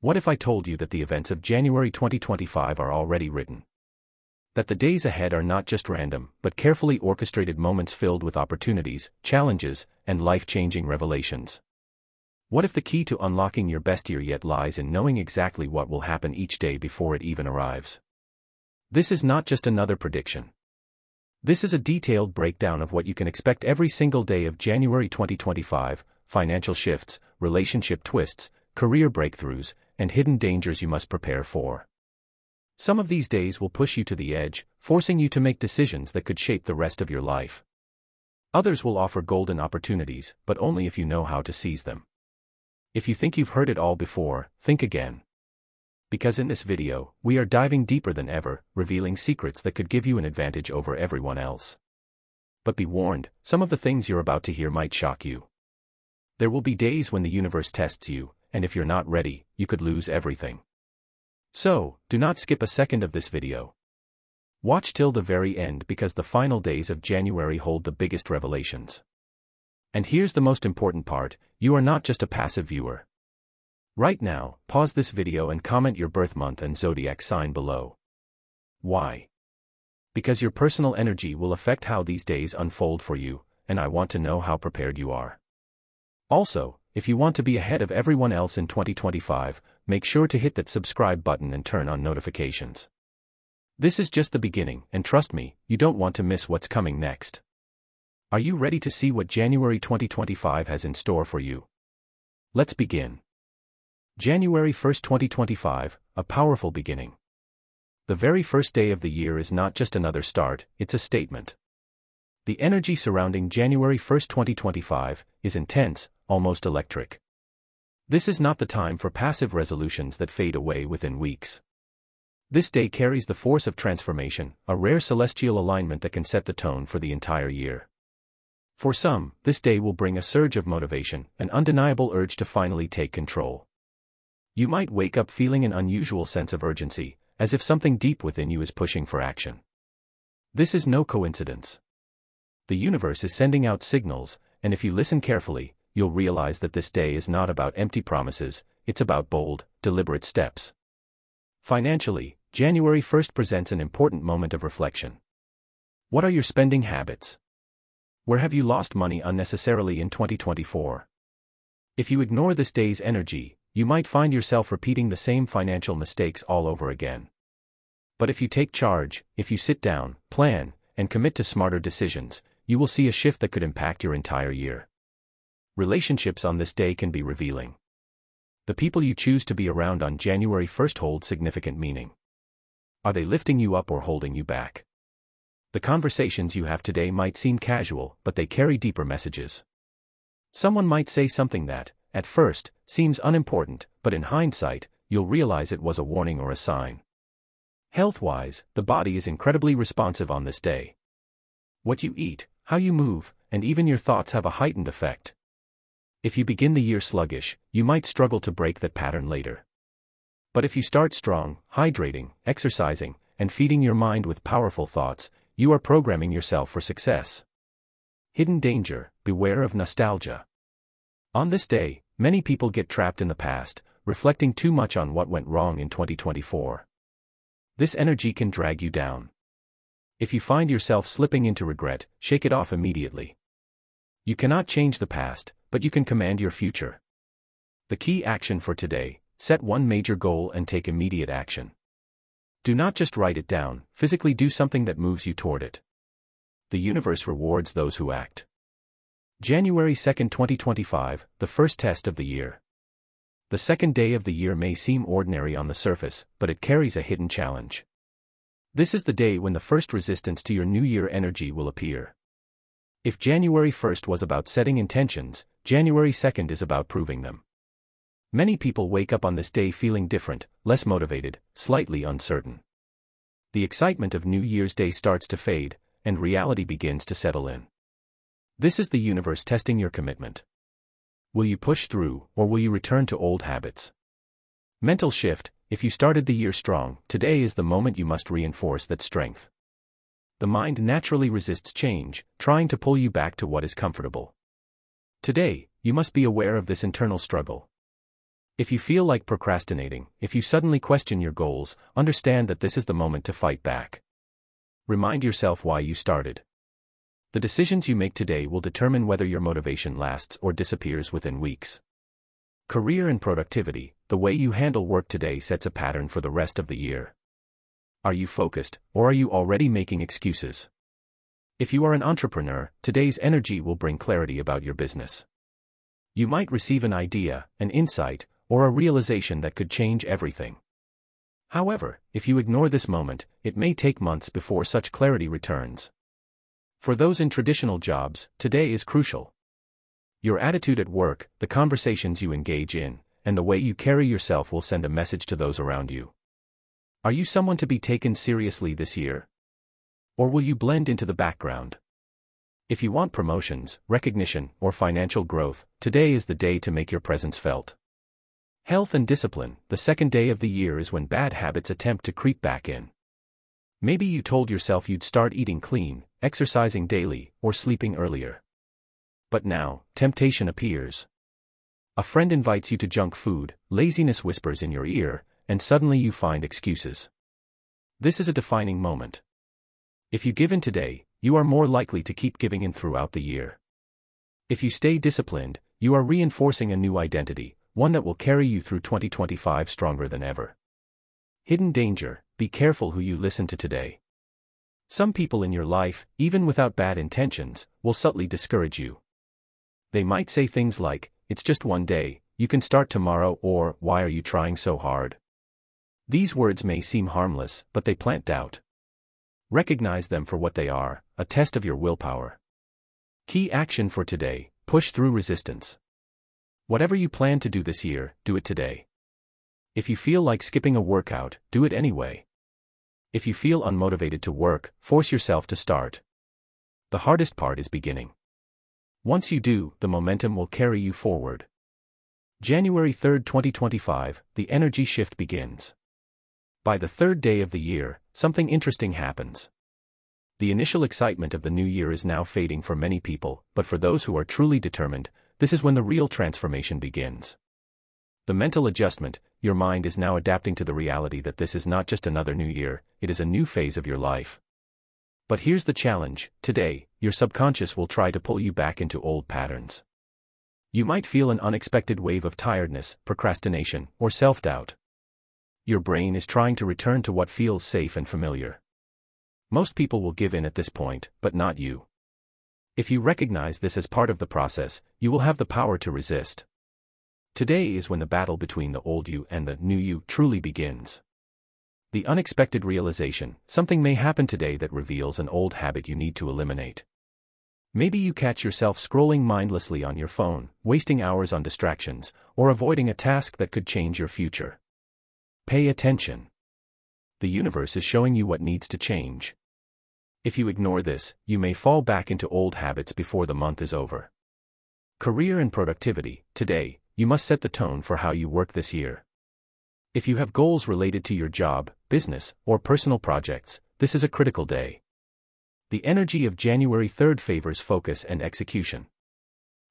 What if I told you that the events of January 2025 are already written? That the days ahead are not just random, but carefully orchestrated moments filled with opportunities, challenges, and life-changing revelations? What if the key to unlocking your best year yet lies in knowing exactly what will happen each day before it even arrives? This is not just another prediction. This is a detailed breakdown of what you can expect every single day of January 2025, financial shifts, relationship twists, career breakthroughs, and hidden dangers you must prepare for. Some of these days will push you to the edge, forcing you to make decisions that could shape the rest of your life. Others will offer golden opportunities, but only if you know how to seize them. If you think you've heard it all before, think again. Because in this video, we are diving deeper than ever, revealing secrets that could give you an advantage over everyone else. But be warned, some of the things you're about to hear might shock you. There will be days when the universe tests you, and if you're not ready, you could lose everything. So, do not skip a second of this video. Watch till the very end because the final days of January hold the biggest revelations. And here's the most important part, you are not just a passive viewer. Right now, pause this video and comment your birth month and zodiac sign below. Why? Because your personal energy will affect how these days unfold for you, and I want to know how prepared you are. Also, if you want to be ahead of everyone else in 2025, make sure to hit that subscribe button and turn on notifications. This is just the beginning, and trust me, you don't want to miss what's coming next. Are you ready to see what January 2025 has in store for you? Let's begin. January 1st, 2025, a powerful beginning. The very first day of the year is not just another start, it's a statement. The energy surrounding January 1st, 2025, is intense, almost electric. This is not the time for passive resolutions that fade away within weeks. This day carries the force of transformation, a rare celestial alignment that can set the tone for the entire year. For some, this day will bring a surge of motivation, an undeniable urge to finally take control. You might wake up feeling an unusual sense of urgency, as if something deep within you is pushing for action. This is no coincidence. The universe is sending out signals, and if you listen carefully, you'll realize that this day is not about empty promises, it's about bold, deliberate steps. Financially, January 1st presents an important moment of reflection. What are your spending habits? Where have you lost money unnecessarily in 2024? If you ignore this day's energy, you might find yourself repeating the same financial mistakes all over again. But if you take charge, if you sit down, plan, and commit to smarter decisions, you will see a shift that could impact your entire year. Relationships on this day can be revealing. The people you choose to be around on January 1st hold significant meaning. Are they lifting you up or holding you back? The conversations you have today might seem casual, but they carry deeper messages. Someone might say something that, at first, seems unimportant, but in hindsight, you'll realize it was a warning or a sign. Health-wise, the body is incredibly responsive on this day. What you eat, how you move, and even your thoughts have a heightened effect. If you begin the year sluggish, you might struggle to break that pattern later. But if you start strong, hydrating, exercising, and feeding your mind with powerful thoughts, you are programming yourself for success. Hidden danger, beware of nostalgia. On this day, many people get trapped in the past, reflecting too much on what went wrong in 2024. This energy can drag you down. If you find yourself slipping into regret, shake it off immediately. You cannot change the past, but you can command your future. The key action for today: set one major goal and take immediate action. Do not just write it down, physically do something that moves you toward it. The universe rewards those who act. January 2nd, 2025, the first test of the year. The second day of the year may seem ordinary on the surface, but it carries a hidden challenge. This is the day when the first resistance to your new year energy will appear. If January 1st was about setting intentions, January 2nd is about proving them. Many people wake up on this day feeling different, less motivated, slightly uncertain. The excitement of New Year's Day starts to fade, and reality begins to settle in. This is the universe testing your commitment. Will you push through, or will you return to old habits? Mental shift: if you started the year strong, today is the moment you must reinforce that strength. The mind naturally resists change, trying to pull you back to what is comfortable. Today, you must be aware of this internal struggle. If you feel like procrastinating, if you suddenly question your goals, understand that this is the moment to fight back. Remind yourself why you started. The decisions you make today will determine whether your motivation lasts or disappears within weeks. Career and productivity, the way you handle work today sets a pattern for the rest of the year. Are you focused, or are you already making excuses? If you are an entrepreneur, today's energy will bring clarity about your business. You might receive an idea, an insight, or a realization that could change everything. However, if you ignore this moment, it may take months before such clarity returns. For those in traditional jobs, today is crucial. Your attitude at work, the conversations you engage in, and the way you carry yourself will send a message to those around you. Are you someone to be taken seriously this year? Or will you blend into the background? If you want promotions, recognition, or financial growth, today is the day to make your presence felt. Health and discipline, the second day of the year is when bad habits attempt to creep back in. Maybe you told yourself you'd start eating clean, exercising daily, or sleeping earlier. But now, temptation appears. A friend invites you to junk food, laziness whispers in your ear, and suddenly you find excuses. This is a defining moment. If you give in today, you are more likely to keep giving in throughout the year. If you stay disciplined, you are reinforcing a new identity, one that will carry you through 2025 stronger than ever. Hidden danger, be careful who you listen to today. Some people in your life, even without bad intentions, will subtly discourage you. They might say things like, "It's just one day, you can start tomorrow," or "Why are you trying so hard?" These words may seem harmless, but they plant doubt. Recognize them for what they are, a test of your willpower. Key action for today, push through resistance. Whatever you plan to do this year, do it today. If you feel like skipping a workout, do it anyway. If you feel unmotivated to work, force yourself to start. The hardest part is beginning. Once you do, the momentum will carry you forward. January 3rd, 2025, the energy shift begins. By the third day of the year, something interesting happens. The initial excitement of the new year is now fading for many people, but for those who are truly determined, this is when the real transformation begins. The mental adjustment, your mind is now adapting to the reality that this is not just another new year, it is a new phase of your life. But here's the challenge, today, your subconscious will try to pull you back into old patterns. You might feel an unexpected wave of tiredness, procrastination, or self-doubt. Your brain is trying to return to what feels safe and familiar. Most people will give in at this point, but not you. If you recognize this as part of the process, you will have the power to resist. Today is when the battle between the old you and the new you truly begins. The unexpected realization, something may happen today that reveals an old habit you need to eliminate. Maybe you catch yourself scrolling mindlessly on your phone, wasting hours on distractions, or avoiding a task that could change your future. Pay attention. The universe is showing you what needs to change. If you ignore this, you may fall back into old habits before the month is over. Career and productivity, today, you must set the tone for how you work this year. If you have goals related to your job, business, or personal projects, this is a critical day. The energy of January 3rd favors focus and execution.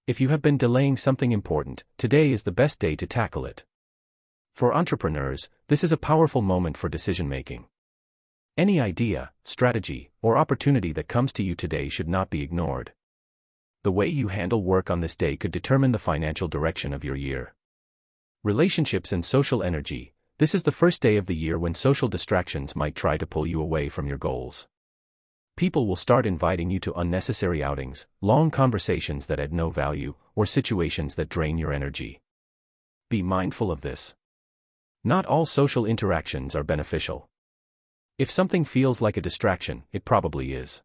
If you have been delaying something important, today is the best day to tackle it. For entrepreneurs, this is a powerful moment for decision-making. Any idea, strategy, or opportunity that comes to you today should not be ignored. The way you handle work on this day could determine the financial direction of your year. Relationships and social energy, this is the first day of the year when social distractions might try to pull you away from your goals. People will start inviting you to unnecessary outings, long conversations that add no value, or situations that drain your energy. Be mindful of this. Not all social interactions are beneficial. If something feels like a distraction, it probably is.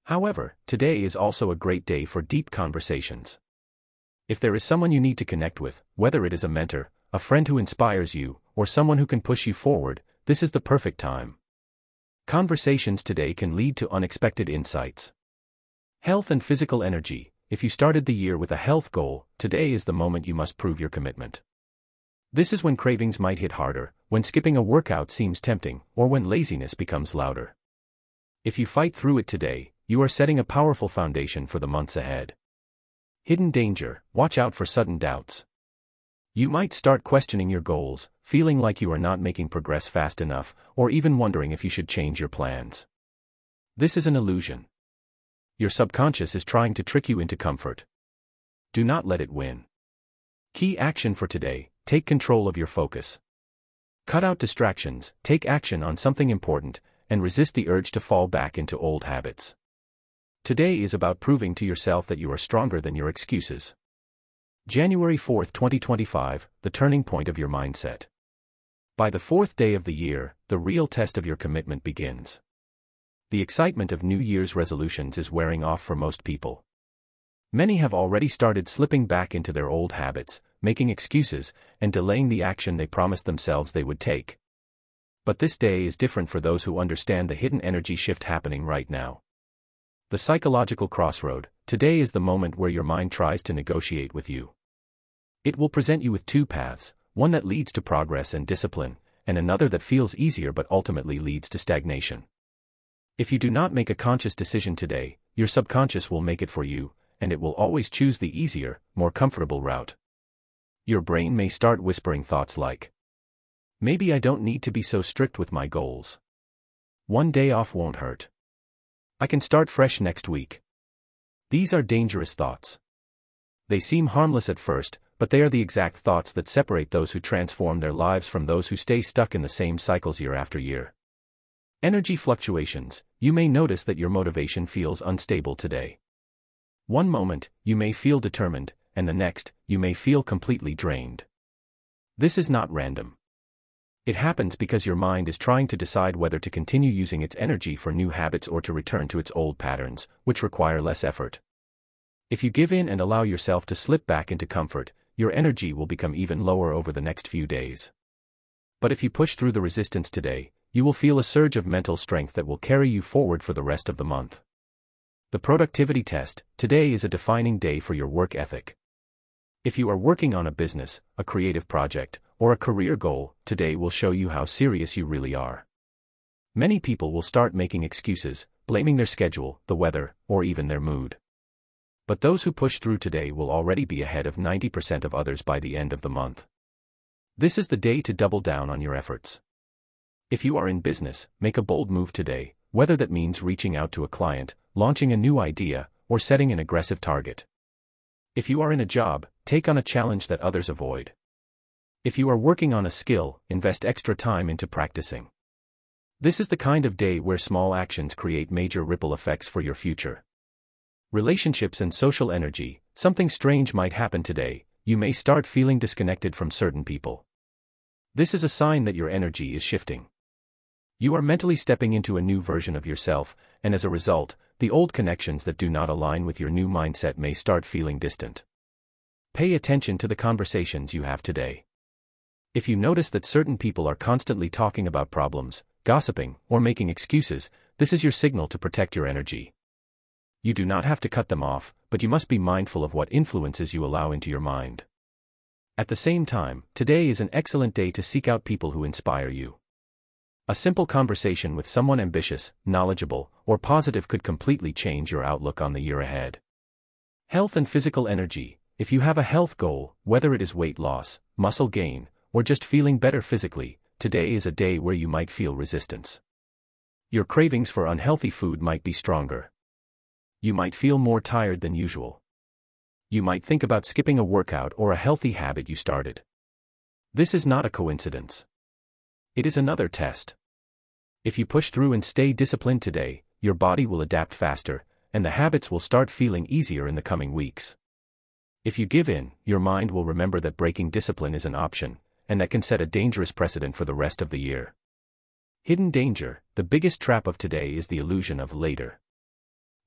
However, today is also a great day for deep conversations. If there is someone you need to connect with, whether it is a mentor, a friend who inspires you, or someone who can push you forward, this is the perfect time. Conversations today can lead to unexpected insights. Health and physical energy, if you started the year with a health goal, today is the moment you must prove your commitment. This is when cravings might hit harder, when skipping a workout seems tempting, or when laziness becomes louder. If you fight through it today, you are setting a powerful foundation for the months ahead. Hidden danger, watch out for sudden doubts. You might start questioning your goals, feeling like you are not making progress fast enough, or even wondering if you should change your plans. This is an illusion. Your subconscious is trying to trick you into comfort. Do not let it win. Key action for today: take control of your focus. Cut out distractions, take action on something important, and resist the urge to fall back into old habits. Today is about proving to yourself that you are stronger than your excuses. January 4, 2025, the turning point of your mindset. By the fourth day of the year, the real test of your commitment begins. The excitement of New Year's resolutions is wearing off for most people. Many have already started slipping back into their old habits, making excuses, and delaying the action they promised themselves they would take. But this day is different for those who understand the hidden energy shift happening right now. The psychological crossroad: today is the moment where your mind tries to negotiate with you. It will present you with two paths, one that leads to progress and discipline, and another that feels easier but ultimately leads to stagnation. If you do not make a conscious decision today, your subconscious will make it for you, and it will always choose the easier, more comfortable route. Your brain may start whispering thoughts like, "Maybe I don't need to be so strict with my goals. One day off won't hurt. I can start fresh next week." These are dangerous thoughts. They seem harmless at first, but they are the exact thoughts that separate those who transform their lives from those who stay stuck in the same cycles year after year. Energy fluctuations: you may notice that your motivation feels unstable today. One moment, you may feel determined, and the next, you may feel completely drained. This is not random. It happens because your mind is trying to decide whether to continue using its energy for new habits or to return to its old patterns, which require less effort. If you give in and allow yourself to slip back into comfort, your energy will become even lower over the next few days. But if you push through the resistance today, you will feel a surge of mental strength that will carry you forward for the rest of the month. The productivity test: today is a defining day for your work ethic. If you are working on a business, a creative project, or a career goal, today will show you how serious you really are. Many people will start making excuses, blaming their schedule, the weather, or even their mood. But those who push through today will already be ahead of 90% of others by the end of the month. This is the day to double down on your efforts. If you are in business, make a bold move today, whether that means reaching out to a client, launching a new idea, or setting an aggressive target. If you are in a job, take on a challenge that others avoid. If you are working on a skill, invest extra time into practicing. This is the kind of day where small actions create major ripple effects for your future. Relationships and social energy: something strange might happen today. You may start feeling disconnected from certain people. This is a sign that your energy is shifting. You are mentally stepping into a new version of yourself, and as a result, the old connections that do not align with your new mindset may start feeling distant. Pay attention to the conversations you have today. If you notice that certain people are constantly talking about problems, gossiping, or making excuses, this is your signal to protect your energy. You do not have to cut them off, but you must be mindful of what influences you allow into your mind. At the same time, today is an excellent day to seek out people who inspire you. A simple conversation with someone ambitious, knowledgeable, or positive could completely change your outlook on the year ahead. Health and physical energy: if you have a health goal, whether it is weight loss, muscle gain, or just feeling better physically, today is a day where you might feel resistance. Your cravings for unhealthy food might be stronger. You might feel more tired than usual. You might think about skipping a workout or a healthy habit you started. This is not a coincidence. It is another test. If you push through and stay disciplined today, your body will adapt faster, and the habits will start feeling easier in the coming weeks. If you give in, your mind will remember that breaking discipline is an option, and that can set a dangerous precedent for the rest of the year. Hidden danger: the biggest trap of today is the illusion of later.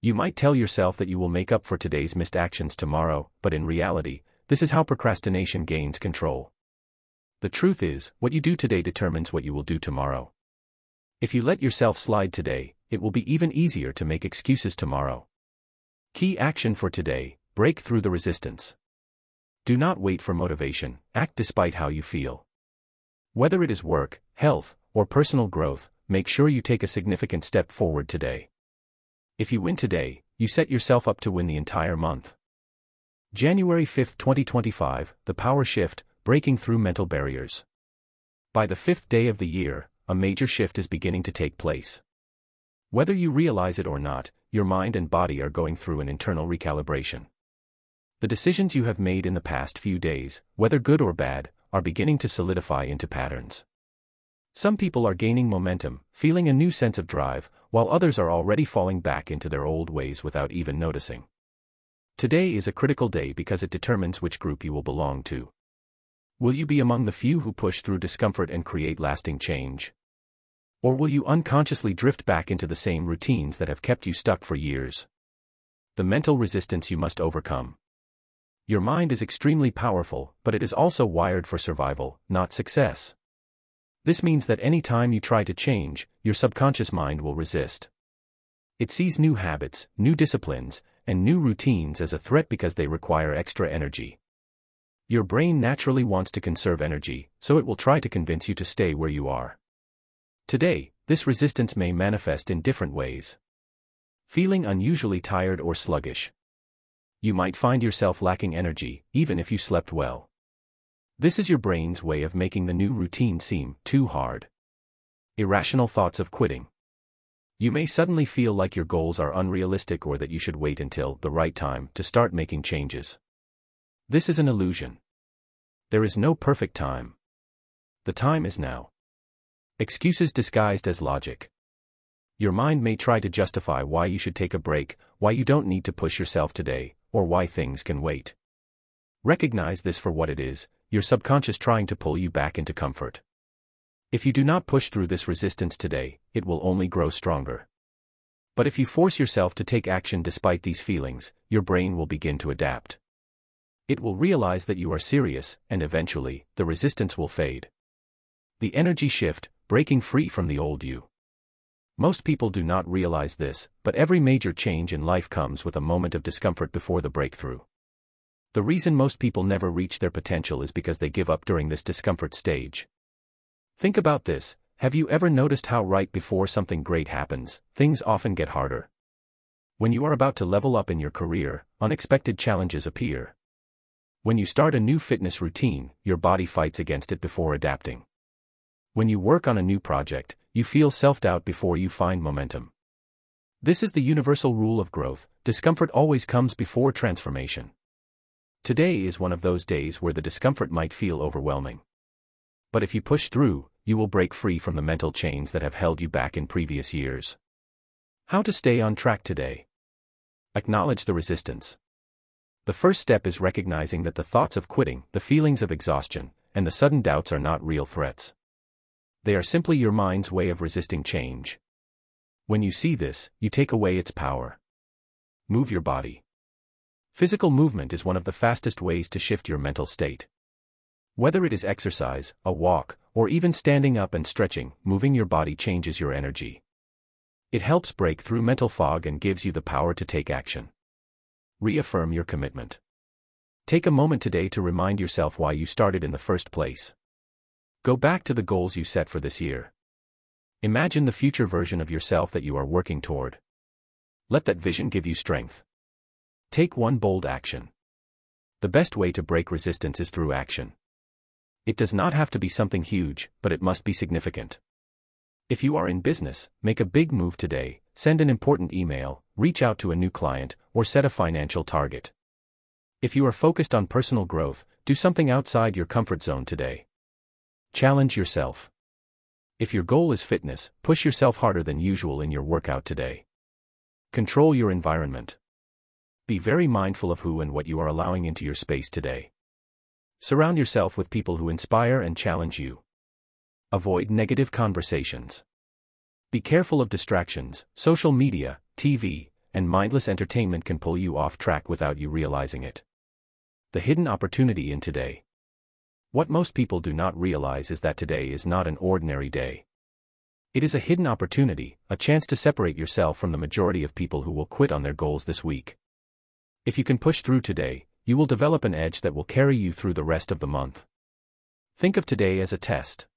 You might tell yourself that you will make up for today's missed actions tomorrow, but in reality, this is how procrastination gains control. The truth is, what you do today determines what you will do tomorrow. If you let yourself slide today, it will be even easier to make excuses tomorrow. Key action for today: break through the resistance. Do not wait for motivation, act despite how you feel. Whether it is work, health, or personal growth, make sure you take a significant step forward today. If you win today, you set yourself up to win the entire month. January 5, 2025, the power shift: breaking through mental barriers. By the 5th day of the year, a major shift is beginning to take place. Whether you realize it or not, your mind and body are going through an internal recalibration. The decisions you have made in the past few days, whether good or bad, are beginning to solidify into patterns. Some people are gaining momentum, feeling a new sense of drive, while others are already falling back into their old ways without even noticing. Today is a critical day because it determines which group you will belong to. Will you be among the few who push through discomfort and create lasting change? Or will you unconsciously drift back into the same routines that have kept you stuck for years? The mental resistance you must overcome. Your mind is extremely powerful, but it is also wired for survival, not success. This means that any time you try to change, your subconscious mind will resist. It sees new habits, new disciplines, and new routines as a threat because they require extra energy. Your brain naturally wants to conserve energy, so it will try to convince you to stay where you are. Today, this resistance may manifest in different ways. Feeling unusually tired or sluggish. You might find yourself lacking energy, even if you slept well. This is your brain's way of making the new routine seem too hard. Irrational thoughts of quitting. You may suddenly feel like your goals are unrealistic or that you should wait until the right time to start making changes. This is an illusion. There is no perfect time. The time is now. Excuses disguised as logic. Your mind may try to justify why you should take a break, why you don't need to push yourself today, or why things can wait. Recognize this for what it is, your subconscious trying to pull you back into comfort. If you do not push through this resistance today, it will only grow stronger. But if you force yourself to take action despite these feelings, your brain will begin to adapt. It will realize that you are serious, and eventually, the resistance will fade. The energy shift, breaking free from the old you. Most people do not realize this, but every major change in life comes with a moment of discomfort before the breakthrough. The reason most people never reach their potential is because they give up during this discomfort stage. Think about this: have you ever noticed how right before something great happens, things often get harder? When you are about to level up in your career, unexpected challenges appear. When you start a new fitness routine, your body fights against it before adapting. When you work on a new project, you feel self-doubt before you find momentum. This is the universal rule of growth: discomfort always comes before transformation. Today is one of those days where the discomfort might feel overwhelming. But if you push through, you will break free from the mental chains that have held you back in previous years. How to stay on track today? Acknowledge the resistance. The first step is recognizing that the thoughts of quitting, the feelings of exhaustion, and the sudden doubts are not real threats. They are simply your mind's way of resisting change. When you see this, you take away its power. Move your body. Physical movement is one of the fastest ways to shift your mental state. Whether it is exercise, a walk, or even standing up and stretching, moving your body changes your energy. It helps break through mental fog and gives you the power to take action. Reaffirm your commitment. Take a moment today to remind yourself why you started in the first place. Go back to the goals you set for this year. Imagine the future version of yourself that you are working toward. Let that vision give you strength. Take one bold action. The best way to break resistance is through action. It does not have to be something huge, but it must be significant. If you are in business, make a big move today, send an important email, reach out to a new client, or set a financial target. If you are focused on personal growth, do something outside your comfort zone today. Challenge yourself. If your goal is fitness, push yourself harder than usual in your workout today. Control your environment. Be very mindful of who and what you are allowing into your space today. Surround yourself with people who inspire and challenge you. Avoid negative conversations. Be careful of distractions. Social media, TV, and mindless entertainment can pull you off track without you realizing it. The hidden opportunity in today. What most people do not realize is that today is not an ordinary day. It is a hidden opportunity, a chance to separate yourself from the majority of people who will quit on their goals this week. If you can push through today, you will develop an edge that will carry you through the rest of the month. Think of today as a test.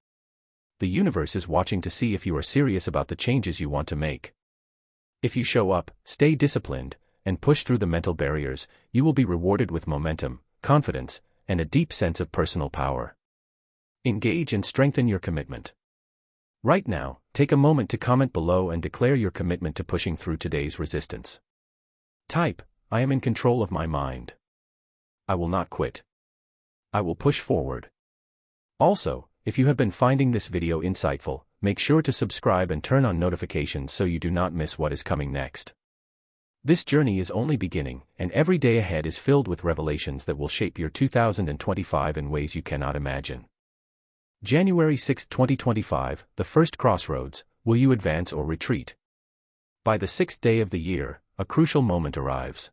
The universe is watching to see if you are serious about the changes you want to make. If you show up, stay disciplined, and push through the mental barriers, you will be rewarded with momentum, confidence, and a deep sense of personal power. Engage and strengthen your commitment. Right now, take a moment to comment below and declare your commitment to pushing through today's resistance. Type, "I am in control of my mind. I will not quit. I will push forward." Also, if you have been finding this video insightful, make sure to subscribe and turn on notifications so you do not miss what is coming next. This journey is only beginning, and every day ahead is filled with revelations that will shape your 2025 in ways you cannot imagine. January 6, 2025, the first crossroads: will you advance or retreat? By the 6th day of the year, a crucial moment arrives.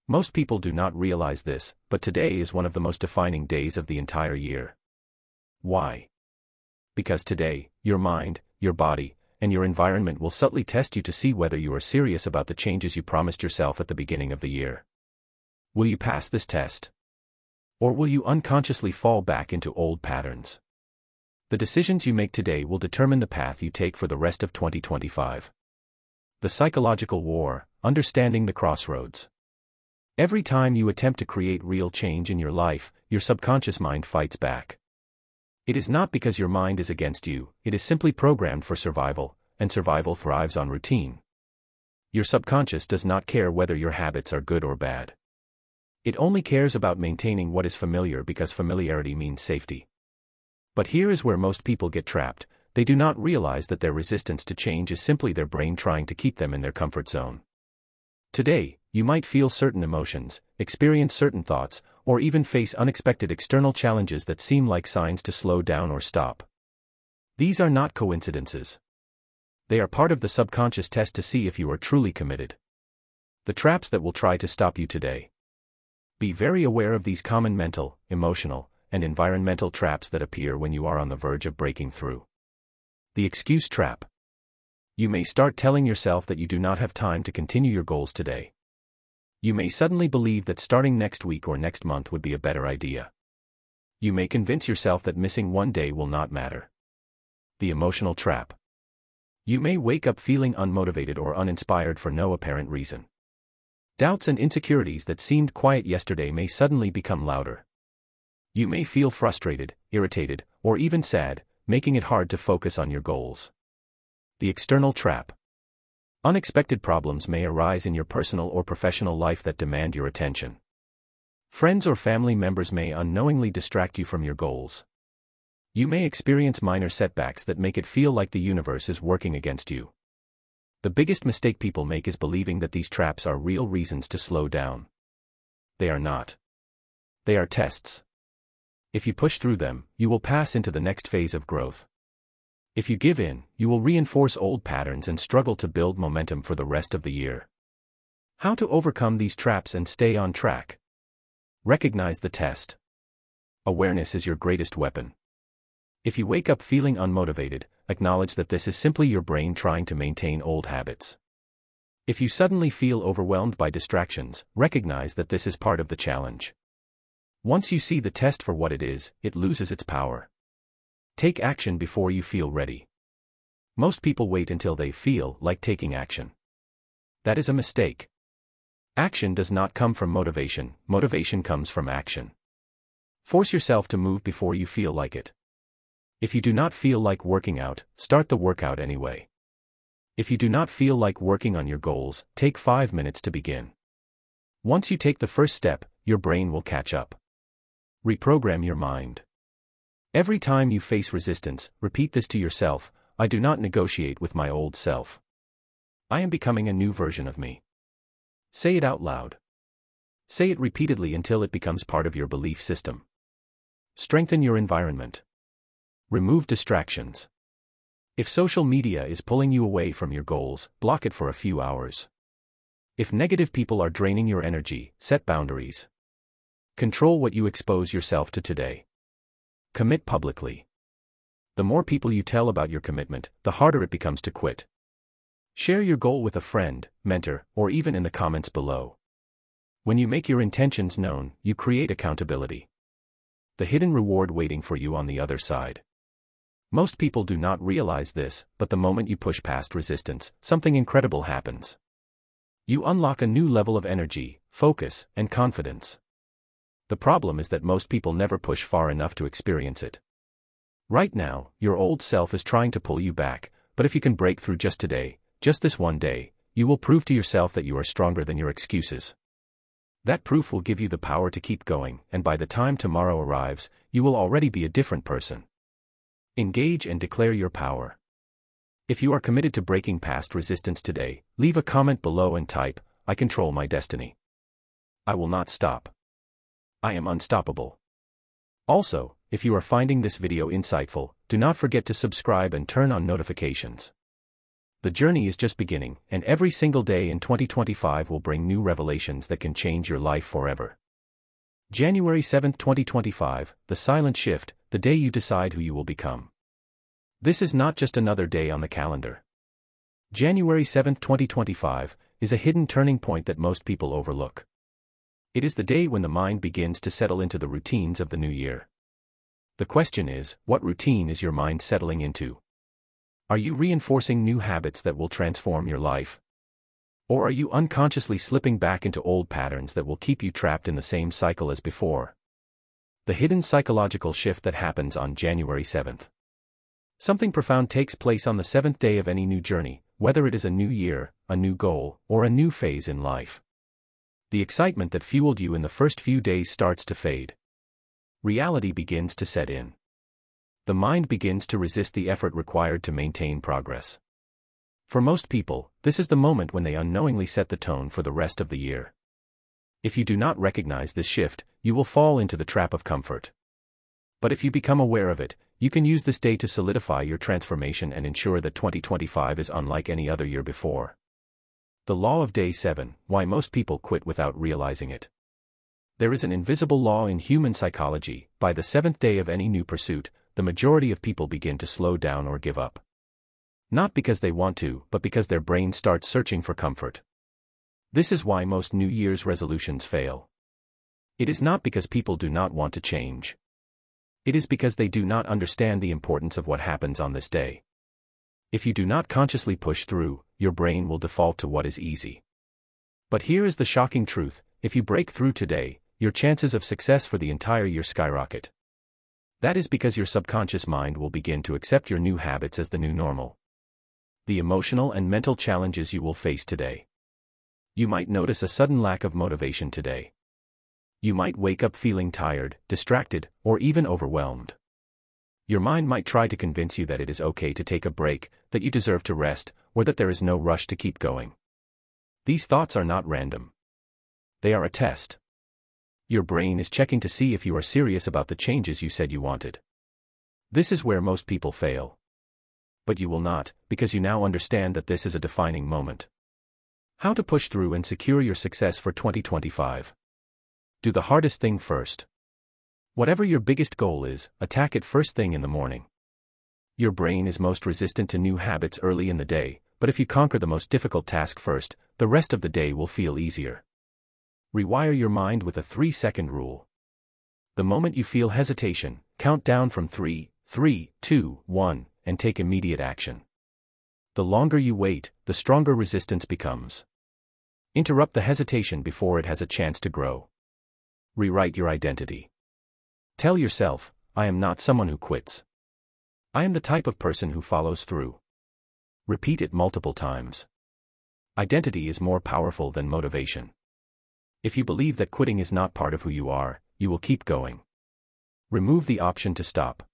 Most people do not realize this, but today is one of the most defining days of the entire year. Why? Because today, your mind, your body, and your environment will subtly test you to see whether you are serious about the changes you promised yourself at the beginning of the year. Will you pass this test? Or will you unconsciously fall back into old patterns? The decisions you make today will determine the path you take for the rest of 2025. The psychological war: understanding the crossroads. Every time you attempt to create real change in your life, your subconscious mind fights back. It is not because your mind is against you, it is simply programmed for survival, and survival thrives on routine. Your subconscious does not care whether your habits are good or bad. It only cares about maintaining what is familiar because familiarity means safety. But here is where most people get trapped: they do not realize that their resistance to change is simply their brain trying to keep them in their comfort zone. Today, you might feel certain emotions, experience certain thoughts, or even face unexpected external challenges that seem like signs to slow down or stop. These are not coincidences. They are part of the subconscious test to see if you are truly committed. The traps that will try to stop you today. Be very aware of these common mental, emotional, and environmental traps that appear when you are on the verge of breaking through. The excuse trap. You may start telling yourself that you do not have time to continue your goals today. You may suddenly believe that starting next week or next month would be a better idea. You may convince yourself that missing one day will not matter. The emotional trap. You may wake up feeling unmotivated or uninspired for no apparent reason. Doubts and insecurities that seemed quiet yesterday may suddenly become louder. You may feel frustrated, irritated, or even sad, making it hard to focus on your goals. The external trap. Unexpected problems may arise in your personal or professional life that demand your attention. Friends or family members may unknowingly distract you from your goals. You may experience minor setbacks that make it feel like the universe is working against you. The biggest mistake people make is believing that these traps are real reasons to slow down. They are not. They are tests. If you push through them, you will pass into the next phase of growth. If you give in, you will reinforce old patterns and struggle to build momentum for the rest of the year. How to overcome these traps and stay on track? Recognize the test. Awareness is your greatest weapon. If you wake up feeling unmotivated, acknowledge that this is simply your brain trying to maintain old habits. If you suddenly feel overwhelmed by distractions, recognize that this is part of the challenge. Once you see the test for what it is, it loses its power. Take action before you feel ready. Most people wait until they feel like taking action. That is a mistake. Action does not come from motivation, motivation comes from action. Force yourself to move before you feel like it. If you do not feel like working out, start the workout anyway. If you do not feel like working on your goals, take 5 minutes to begin. Once you take the first step, your brain will catch up. Reprogram your mind. Every time you face resistance, repeat this to yourself: I do not negotiate with my old self. I am becoming a new version of me. Say it out loud. Say it repeatedly until it becomes part of your belief system. Strengthen your environment. Remove distractions. If social media is pulling you away from your goals, block it for a few hours. If negative people are draining your energy, set boundaries. Control what you expose yourself to today. Commit publicly. The more people you tell about your commitment, the harder it becomes to quit. Share your goal with a friend, mentor, or even in the comments below. When you make your intentions known, you create accountability. The hidden reward waiting for you on the other side. Most people do not realize this, but the moment you push past resistance, something incredible happens. You unlock a new level of energy, focus, and confidence. The problem is that most people never push far enough to experience it. Right now, your old self is trying to pull you back, but if you can break through just today, just this one day, you will prove to yourself that you are stronger than your excuses. That proof will give you the power to keep going, and by the time tomorrow arrives, you will already be a different person. Engage and declare your power. If you are committed to breaking past resistance today, leave a comment below and type, "I control my destiny. I will not stop. I am unstoppable." Also, if you are finding this video insightful, do not forget to subscribe and turn on notifications. The journey is just beginning, and every single day in 2025 will bring new revelations that can change your life forever. January 7, 2025, the silent shift, the day you decide who you will become. This is not just another day on the calendar. January 7, 2025, is a hidden turning point that most people overlook. It is the day when the mind begins to settle into the routines of the new year. The question is, what routine is your mind settling into? Are you reinforcing new habits that will transform your life? Or are you unconsciously slipping back into old patterns that will keep you trapped in the same cycle as before? The hidden psychological shift that happens on January 7th. Something profound takes place on the 7th day of any new journey, whether it is a new year, a new goal, or a new phase in life. The excitement that fueled you in the first few days starts to fade. Reality begins to set in. The mind begins to resist the effort required to maintain progress. For most people, this is the moment when they unknowingly set the tone for the rest of the year. If you do not recognize this shift, you will fall into the trap of comfort. But if you become aware of it, you can use this day to solidify your transformation and ensure that 2025 is unlike any other year before. The law of day 7, why most people quit without realizing it. There is an invisible law in human psychology: by the 7th day of any new pursuit, the majority of people begin to slow down or give up. Not because they want to, but because their brain starts searching for comfort. This is why most New Year's resolutions fail. It is not because people do not want to change. It is because they do not understand the importance of what happens on this day. If you do not consciously push through, your brain will default to what is easy. But here is the shocking truth: if you break through today, your chances of success for the entire year skyrocket. That is because your subconscious mind will begin to accept your new habits as the new normal. The emotional and mental challenges you will face today. You might notice a sudden lack of motivation today. You might wake up feeling tired, distracted, or even overwhelmed. Your mind might try to convince you that it is okay to take a break, that you deserve to rest, or that there is no rush to keep going. These thoughts are not random. They are a test. Your brain is checking to see if you are serious about the changes you said you wanted. This is where most people fail. But you will not, because you now understand that this is a defining moment. How to push through and secure your success for 2025. Do the hardest thing first. Whatever your biggest goal is, attack it first thing in the morning. Your brain is most resistant to new habits early in the day, but if you conquer the most difficult task first, the rest of the day will feel easier. Rewire your mind with a 3-second rule. The moment you feel hesitation, count down from 3, 2, 1, and take immediate action. The longer you wait, the stronger resistance becomes. Interrupt the hesitation before it has a chance to grow. Rewrite your identity. Tell yourself, "I am not someone who quits. I am the type of person who follows through." Repeat it multiple times. Identity is more powerful than motivation. If you believe that quitting is not part of who you are, you will keep going. Remove the option to stop.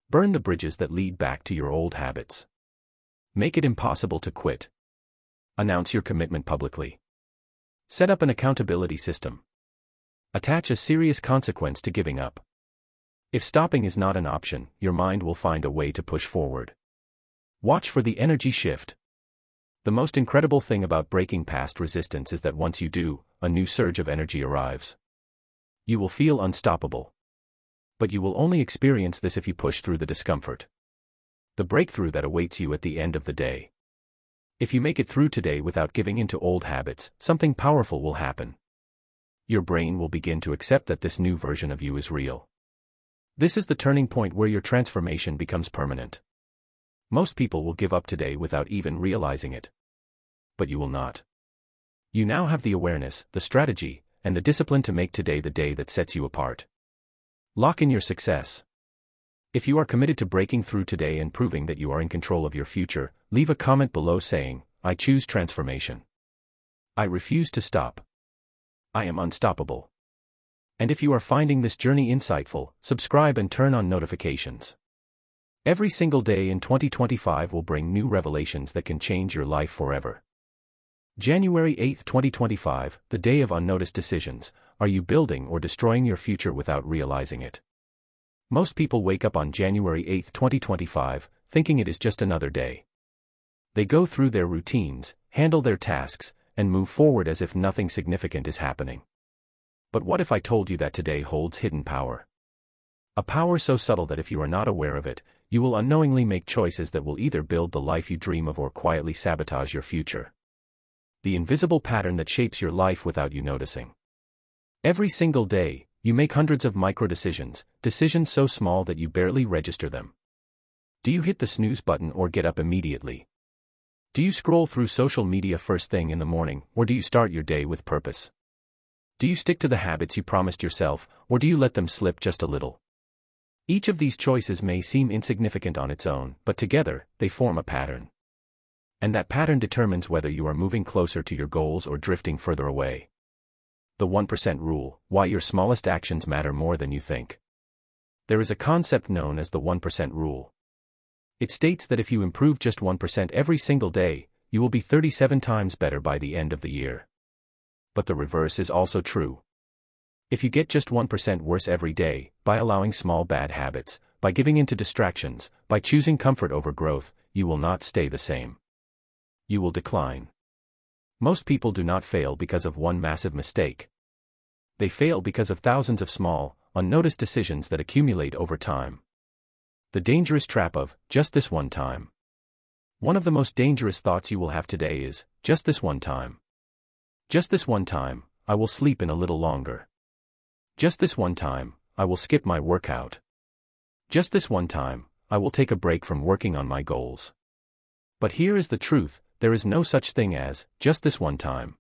Burn the bridges that lead back to your old habits. Make it impossible to quit. Announce your commitment publicly. Set up an accountability system. Attach a serious consequence to giving up. If stopping is not an option, your mind will find a way to push forward. Watch for the energy shift. The most incredible thing about breaking past resistance is that once you do, a new surge of energy arrives. You will feel unstoppable. But you will only experience this if you push through the discomfort. The breakthrough that awaits you at the end of the day. If you make it through today without giving in to old habits, something powerful will happen. Your brain will begin to accept that this new version of you is real. This is the turning point where your transformation becomes permanent. Most people will give up today without even realizing it. But you will not. You now have the awareness, the strategy, and the discipline to make today the day that sets you apart. Lock in your success. If you are committed to breaking through today and proving that you are in control of your future, leave a comment below saying, "I choose transformation. I refuse to stop. I am unstoppable." And if you are finding this journey insightful, subscribe and turn on notifications. Every single day in 2025 will bring new revelations that can change your life forever. January 8, 2025, the day of unnoticed decisions. Are you building or destroying your future without realizing it? Most people wake up on January 8, 2025, thinking it is just another day. They go through their routines, handle their tasks, and move forward as if nothing significant is happening. But what if I told you that today holds hidden power? A power so subtle that if you are not aware of it, you will unknowingly make choices that will either build the life you dream of or quietly sabotage your future. The invisible pattern that shapes your life without you noticing. Every single day, you make hundreds of micro-decisions, decisions so small that you barely register them. Do you hit the snooze button or get up immediately? Do you scroll through social media first thing in the morning, or do you start your day with purpose? Do you stick to the habits you promised yourself, or do you let them slip just a little? Each of these choices may seem insignificant on its own, but together, they form a pattern. And that pattern determines whether you are moving closer to your goals or drifting further away. The 1% rule, why your smallest actions matter more than you think. There is a concept known as the 1% rule. It states that if you improve just 1% every single day, you will be 37 times better by the end of the year. But the reverse is also true. If you get just 1% worse every day, by allowing small bad habits, by giving in to distractions, by choosing comfort over growth, you will not stay the same. You will decline. Most people do not fail because of one massive mistake. They fail because of thousands of small, unnoticed decisions that accumulate over time. The dangerous trap of, just this one time. One of the most dangerous thoughts you will have today is, just this one time. Just this one time, I will sleep in a little longer. Just this one time, I will skip my workout. Just this one time, I will take a break from working on my goals. But here is the truth. There is no such thing as, just this one time.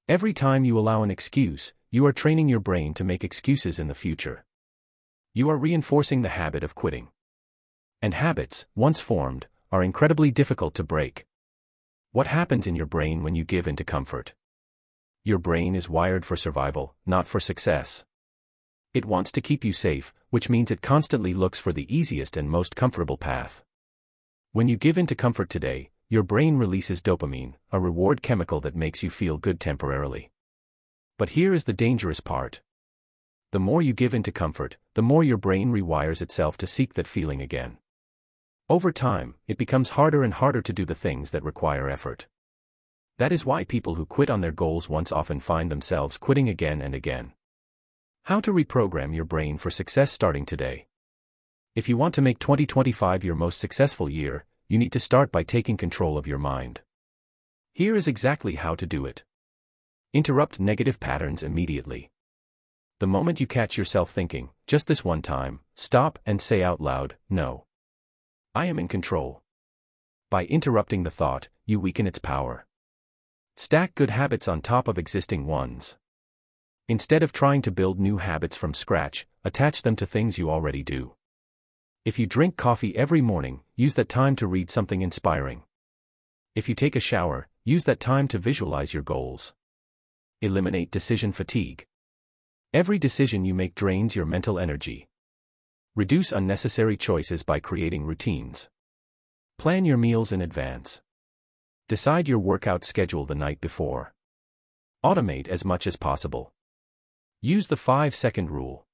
Every time you allow an excuse, you are training your brain to make excuses in the future. You are reinforcing the habit of quitting. And habits, once formed, are incredibly difficult to break. What happens in your brain when you give in to comfort? Your brain is wired for survival, not for success. It wants to keep you safe, which means it constantly looks for the easiest and most comfortable path. When you give in to comfort today, your brain releases dopamine, a reward chemical that makes you feel good temporarily. But here is the dangerous part. The more you give in to comfort, the more your brain rewires itself to seek that feeling again. Over time, it becomes harder and harder to do the things that require effort. That is why people who quit on their goals once often find themselves quitting again and again. How to reprogram your brain for success starting today. If you want to make 2025 your most successful year, you need to start by taking control of your mind. Here is exactly how to do it. Interrupt negative patterns immediately. The moment you catch yourself thinking, just this one time, stop and say out loud, no. I am in control. By interrupting the thought, you weaken its power. Stack good habits on top of existing ones. Instead of trying to build new habits from scratch, attach them to things you already do. If you drink coffee every morning, use that time to read something inspiring. If you take a shower, use that time to visualize your goals. Eliminate decision fatigue. Every decision you make drains your mental energy. Reduce unnecessary choices by creating routines. Plan your meals in advance. Decide your workout schedule the night before. Automate as much as possible. Use the 5-second rule.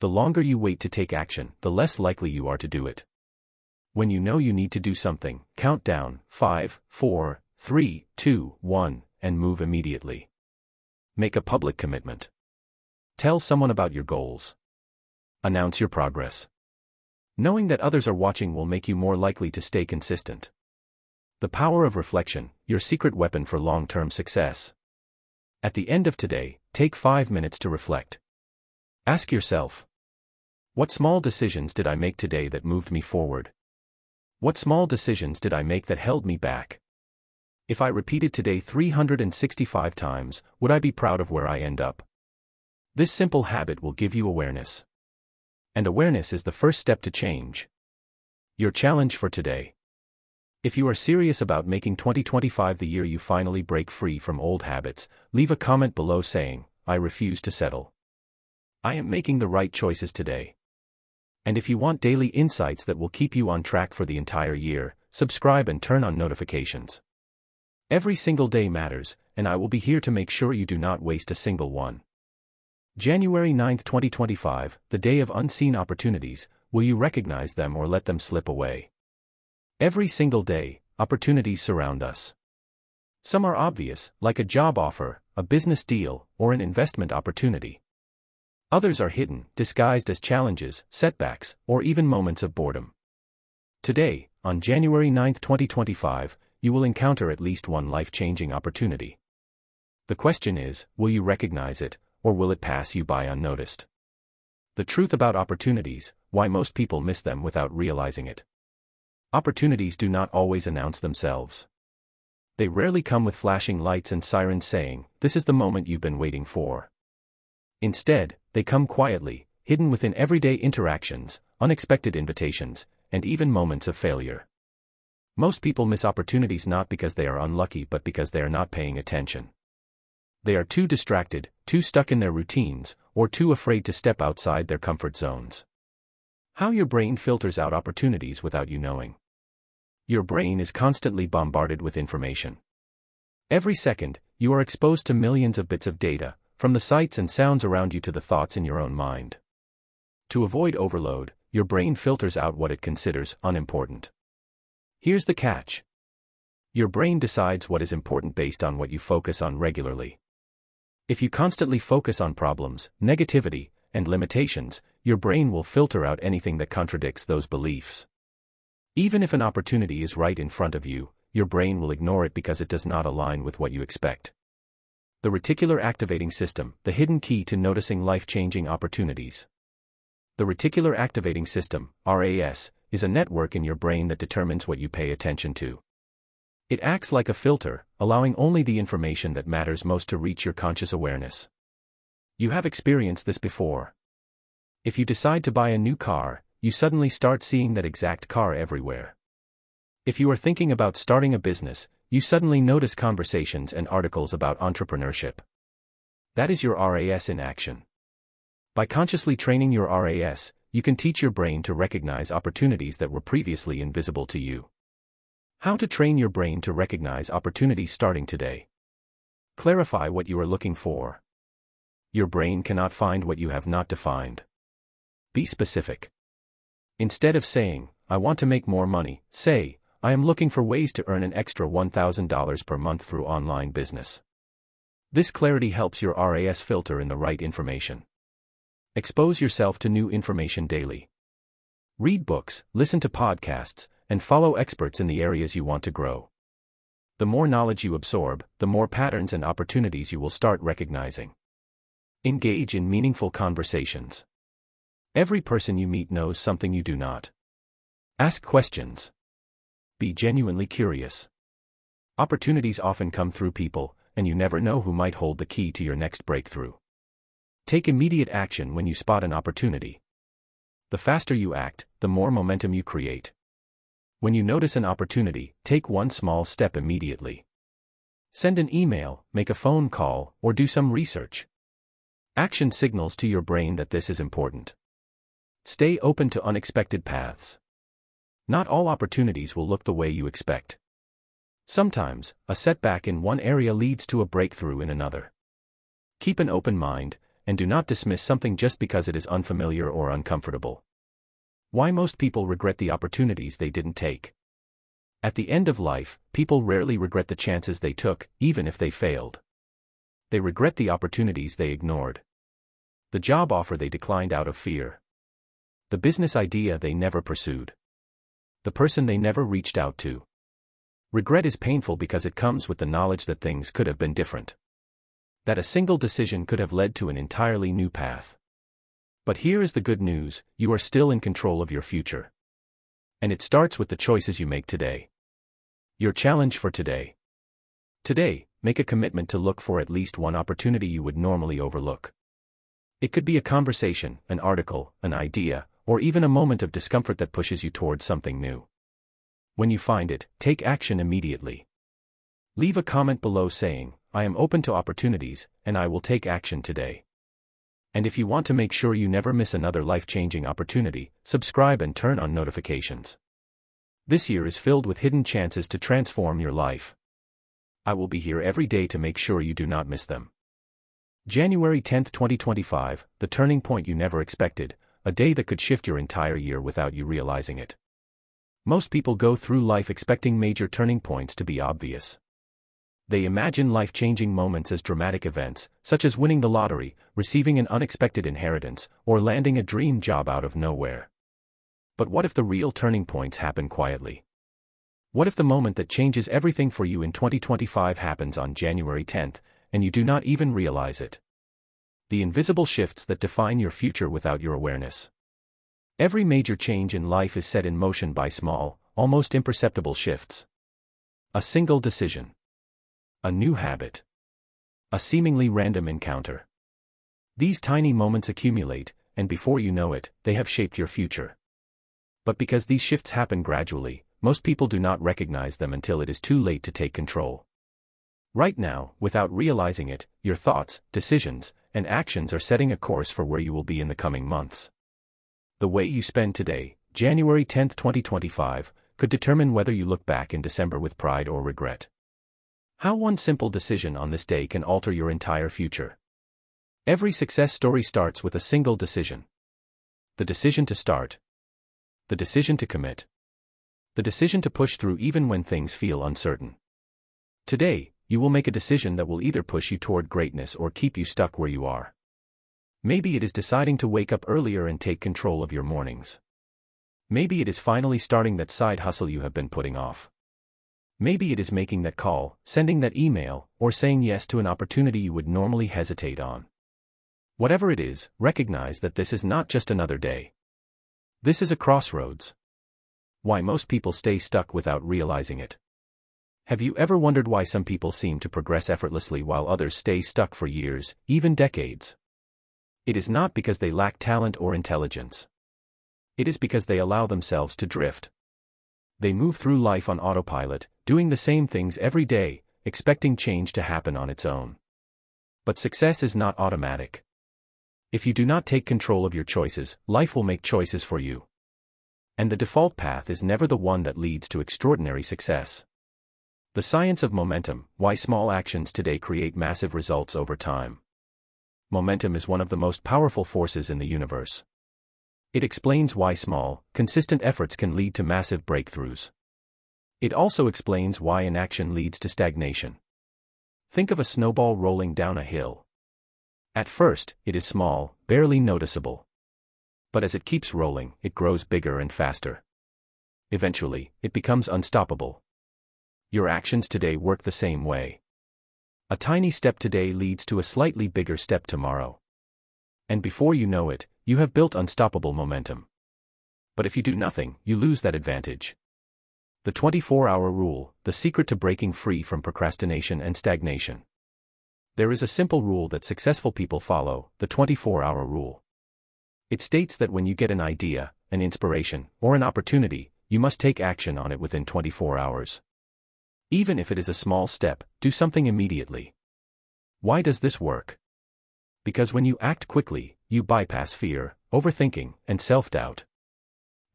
The longer you wait to take action, the less likely you are to do it. When you know you need to do something, count down 5, 4, 3, 2, 1, and move immediately. Make a public commitment. Tell someone about your goals. Announce your progress. Knowing that others are watching will make you more likely to stay consistent. The power of reflection, your secret weapon for long-term success. At the end of today, take 5 minutes to reflect. Ask yourself, what small decisions did I make today that moved me forward? What small decisions did I make that held me back? If I repeated today 365 times, would I be proud of where I end up? This simple habit will give you awareness. And awareness is the first step to change. Your challenge for today. If you are serious about making 2025 the year you finally break free from old habits, leave a comment below saying, "I refuse to settle. I am making the right choices today." And if you want daily insights that will keep you on track for the entire year, subscribe and turn on notifications. Every single day matters, and I will be here to make sure you do not waste a single one. January 9, 2025, the day of unseen opportunities. Will you recognize them or let them slip away? Every single day, opportunities surround us. Some are obvious, like a job offer, a business deal, or an investment opportunity. Others are hidden, disguised as challenges, setbacks, or even moments of boredom. Today, on January 9, 2025, you will encounter at least one life-changing opportunity. The question is, will you recognize it, or will it pass you by unnoticed? The truth about opportunities, why most people miss them without realizing it. Opportunities do not always announce themselves. They rarely come with flashing lights and sirens saying, "This is the moment you've been waiting for." Instead, they come quietly, hidden within everyday interactions, unexpected invitations, and even moments of failure. Most people miss opportunities not because they are unlucky but because they are not paying attention. They are too distracted, too stuck in their routines, or too afraid to step outside their comfort zones. How your brain filters out opportunities without you knowing. Your brain is constantly bombarded with information. Every second, you are exposed to millions of bits of data, from the sights and sounds around you to the thoughts in your own mind. To avoid overload, your brain filters out what it considers unimportant. Here's the catch. Your brain decides what is important based on what you focus on regularly. If you constantly focus on problems, negativity, and limitations, your brain will filter out anything that contradicts those beliefs. Even if an opportunity is right in front of you, your brain will ignore it because it does not align with what you expect. The reticular activating system, the hidden key to noticing life-changing opportunities. The reticular activating system, RAS, is a network in your brain that determines what you pay attention to. It acts like a filter, allowing only the information that matters most to reach your conscious awareness. You have experienced this before. If you decide to buy a new car, you suddenly start seeing that exact car everywhere. If you are thinking about starting a business, you suddenly notice conversations and articles about entrepreneurship. That is your RAS in action. By consciously training your RAS, you can teach your brain to recognize opportunities that were previously invisible to you. How to train your brain to recognize opportunities starting today. Clarify what you are looking for. Your brain cannot find what you have not defined. Be specific. Instead of saying, "I want to make more money," say, "I am looking for ways to earn an extra $1,000 per month through online business." This clarity helps your RAS filter in the right information. Expose yourself to new information daily. Read books, listen to podcasts, and follow experts in the areas you want to grow. The more knowledge you absorb, the more patterns and opportunities you will start recognizing. Engage in meaningful conversations. Every person you meet knows something you do not. Ask questions. Be genuinely curious. Opportunities often come through people, and you never know who might hold the key to your next breakthrough. Take immediate action when you spot an opportunity. The faster you act, the more momentum you create. When you notice an opportunity, take one small step immediately. Send an email, make a phone call, or do some research. Action signals to your brain that this is important. Stay open to unexpected paths. Not all opportunities will look the way you expect. Sometimes, a setback in one area leads to a breakthrough in another. Keep an open mind, and do not dismiss something just because it is unfamiliar or uncomfortable. Why most people regret the opportunities they didn't take. At the end of life, people rarely regret the chances they took, even if they failed. They regret the opportunities they ignored. The job offer they declined out of fear. The business idea they never pursued. The person they never reached out to. Regret is painful because it comes with the knowledge that things could have been different. That a single decision could have led to an entirely new path. But here is the good news, you are still in control of your future. And it starts with the choices you make today. Your challenge for today. Today, make a commitment to look for at least one opportunity you would normally overlook. It could be a conversation, an article, an idea, or even a moment of discomfort that pushes you towards something new. When you find it, take action immediately. Leave a comment below saying, "I am open to opportunities, and I will take action today." And if you want to make sure you never miss another life-changing opportunity, subscribe and turn on notifications. This year is filled with hidden chances to transform your life. I will be here every day to make sure you do not miss them. January 10, 2025, the turning point you never expected, a day that could shift your entire year without you realizing it. Most people go through life expecting major turning points to be obvious. They imagine life-changing moments as dramatic events, such as winning the lottery, receiving an unexpected inheritance, or landing a dream job out of nowhere. But what if the real turning points happen quietly? What if the moment that changes everything for you in 2025 happens on January 10th, and you do not even realize it? The invisible shifts that define your future without your awareness. Every major change in life is set in motion by small, almost imperceptible shifts. A single decision. A new habit. A seemingly random encounter. These tiny moments accumulate, and before you know it, they have shaped your future. But because these shifts happen gradually, most people do not recognize them until it is too late to take control. Right now, without realizing it, your thoughts, decisions, and actions are setting a course for where you will be in the coming months. The way you spend today, January 10, 2025, could determine whether you look back in December with pride or regret. How one simple decision on this day can alter your entire future. Every success story starts with a single decision. The decision to start. The decision to commit. The decision to push through even when things feel uncertain. Today, you will make a decision that will either push you toward greatness or keep you stuck where you are. Maybe it is deciding to wake up earlier and take control of your mornings. Maybe it is finally starting that side hustle you have been putting off. Maybe it is making that call, sending that email, or saying yes to an opportunity you would normally hesitate on. Whatever it is, recognize that this is not just another day. This is a crossroads. Why most people stay stuck without realizing it. Have you ever wondered why some people seem to progress effortlessly while others stay stuck for years, even decades? It is not because they lack talent or intelligence. It is because they allow themselves to drift. They move through life on autopilot, doing the same things every day, expecting change to happen on its own. But success is not automatic. If you do not take control of your choices, life will make choices for you. And the default path is never the one that leads to extraordinary success. The science of momentum, why small actions today create massive results over time. Momentum is one of the most powerful forces in the universe. It explains why small, consistent efforts can lead to massive breakthroughs. It also explains why inaction leads to stagnation. Think of a snowball rolling down a hill. At first, it is small, barely noticeable. But as it keeps rolling, it grows bigger and faster. Eventually, it becomes unstoppable. Your actions today work the same way. A tiny step today leads to a slightly bigger step tomorrow. And before you know it, you have built unstoppable momentum. But if you do nothing, you lose that advantage. The 24-hour rule, the secret to breaking free from procrastination and stagnation. There is a simple rule that successful people follow, the 24-hour rule. It states that when you get an idea, an inspiration, or an opportunity, you must take action on it within 24 hours. Even if it is a small step, do something immediately. Why does this work? Because when you act quickly, you bypass fear, overthinking, and self-doubt.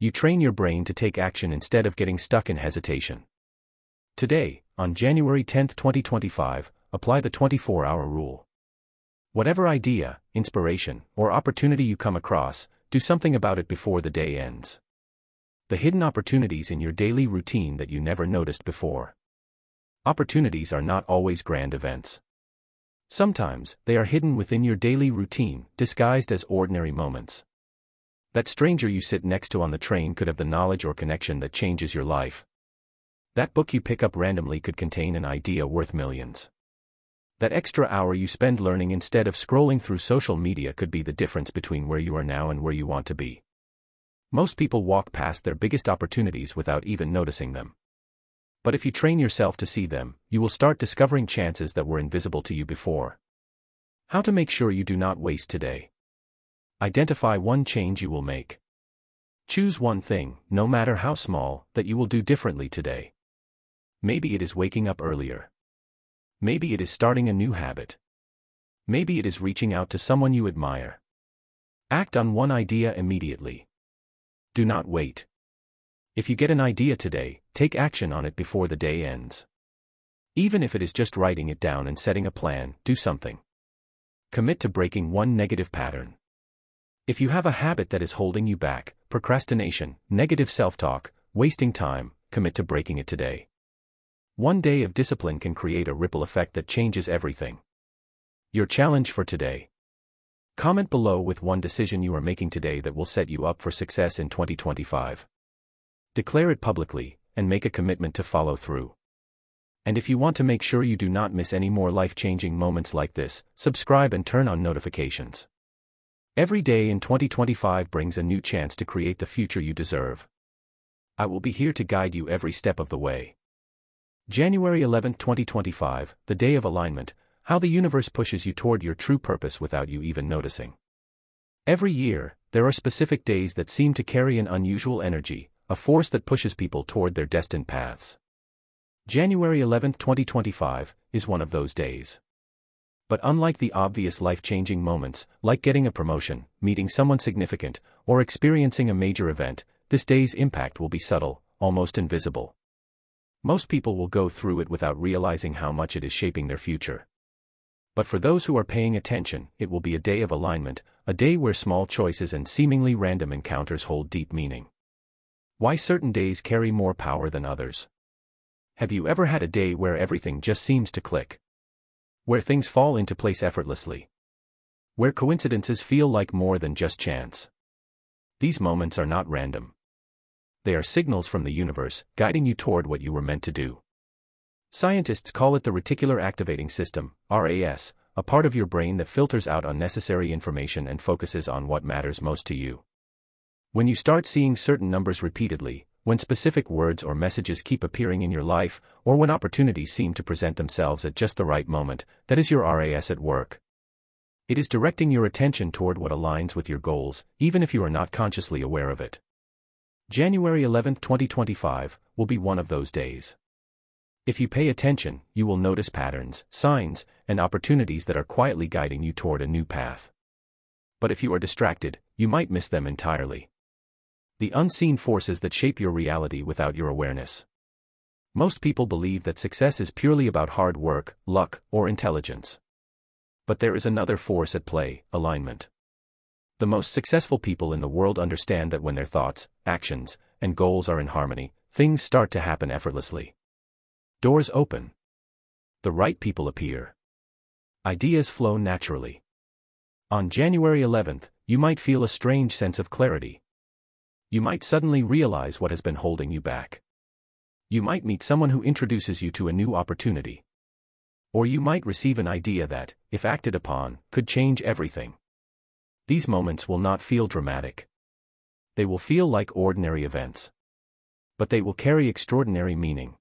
You train your brain to take action instead of getting stuck in hesitation. Today, on January 10, 2025, apply the 24-hour rule. Whatever idea, inspiration, or opportunity you come across, do something about it before the day ends. The hidden opportunities in your daily routine that you never noticed before. Opportunities are not always grand events. Sometimes, they are hidden within your daily routine, disguised as ordinary moments. That stranger you sit next to on the train could have the knowledge or connection that changes your life. That book you pick up randomly could contain an idea worth millions. That extra hour you spend learning instead of scrolling through social media could be the difference between where you are now and where you want to be. Most people walk past their biggest opportunities without even noticing them. But if you train yourself to see them, you will start discovering chances that were invisible to you before. How to make sure you do not waste today. Identify one change you will make. Choose one thing, no matter how small, that you will do differently today. Maybe it is waking up earlier. Maybe it is starting a new habit. Maybe it is reaching out to someone you admire. Act on one idea immediately. Do not wait. If you get an idea today, take action on it before the day ends. Even if it is just writing it down and setting a plan, do something. Commit to breaking one negative pattern. If you have a habit that is holding you back, procrastination, negative self-talk, wasting time, commit to breaking it today. One day of discipline can create a ripple effect that changes everything. Your challenge for today. Comment below with one decision you are making today that will set you up for success in 2025. Declare it publicly, and make a commitment to follow through. And if you want to make sure you do not miss any more life-changing moments like this, subscribe and turn on notifications. Every day in 2025 brings a new chance to create the future you deserve. I will be here to guide you every step of the way. January 11, 2025, the day of alignment, how the universe pushes you toward your true purpose without you even noticing. Every year, there are specific days that seem to carry an unusual energy, a force that pushes people toward their destined paths. January 11, 2025, is one of those days. But unlike the obvious life-changing moments, like getting a promotion, meeting someone significant, or experiencing a major event, this day's impact will be subtle, almost invisible. Most people will go through it without realizing how much it is shaping their future. But for those who are paying attention, it will be a day of alignment, a day where small choices and seemingly random encounters hold deep meaning. Why certain days carry more power than others? Have you ever had a day where everything just seems to click? Where things fall into place effortlessly? Where coincidences feel like more than just chance? These moments are not random. They are signals from the universe, guiding you toward what you were meant to do. Scientists call it the reticular activating system, RAS, a part of your brain that filters out unnecessary information and focuses on what matters most to you. When you start seeing certain numbers repeatedly, when specific words or messages keep appearing in your life, or when opportunities seem to present themselves at just the right moment, that is your RAS at work. It is directing your attention toward what aligns with your goals, even if you are not consciously aware of it. January 11, 2025, will be one of those days. If you pay attention, you will notice patterns, signs, and opportunities that are quietly guiding you toward a new path. But if you are distracted, you might miss them entirely. The unseen forces that shape your reality without your awareness. Most people believe that success is purely about hard work, luck, or intelligence. But there is another force at play, alignment. The most successful people in the world understand that when their thoughts, actions, and goals are in harmony, things start to happen effortlessly. Doors open. The right people appear. Ideas flow naturally. On January 11th, you might feel a strange sense of clarity. You might suddenly realize what has been holding you back. You might meet someone who introduces you to a new opportunity. Or you might receive an idea that, if acted upon, could change everything. These moments will not feel dramatic. They will feel like ordinary events. But they will carry extraordinary meaning.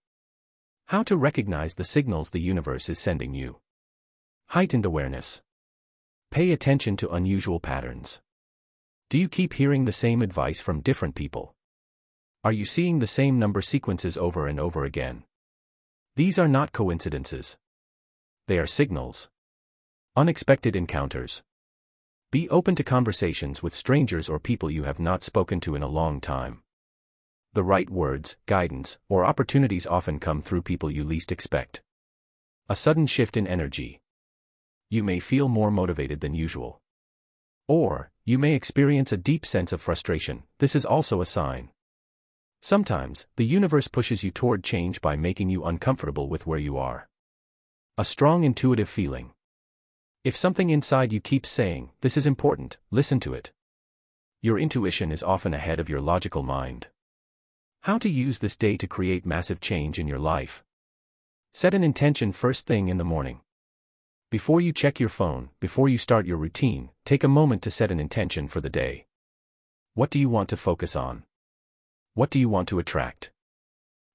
How to recognize the signals the universe is sending you. Heightened awareness. Pay attention to unusual patterns. Do you keep hearing the same advice from different people? Are you seeing the same number sequences over and over again? These are not coincidences. They are signals. Unexpected encounters. Be open to conversations with strangers or people you have not spoken to in a long time. The right words, guidance, or opportunities often come through people you least expect. A sudden shift in energy. You may feel more motivated than usual. Or, you may experience a deep sense of frustration. This is also a sign. Sometimes, the universe pushes you toward change by making you uncomfortable with where you are. A strong intuitive feeling. If something inside you keeps saying, "This is important," listen to it. Your intuition is often ahead of your logical mind. How to use this day to create massive change in your life. Set an intention first thing in the morning. Before you check your phone, before you start your routine, take a moment to set an intention for the day. What do you want to focus on? What do you want to attract?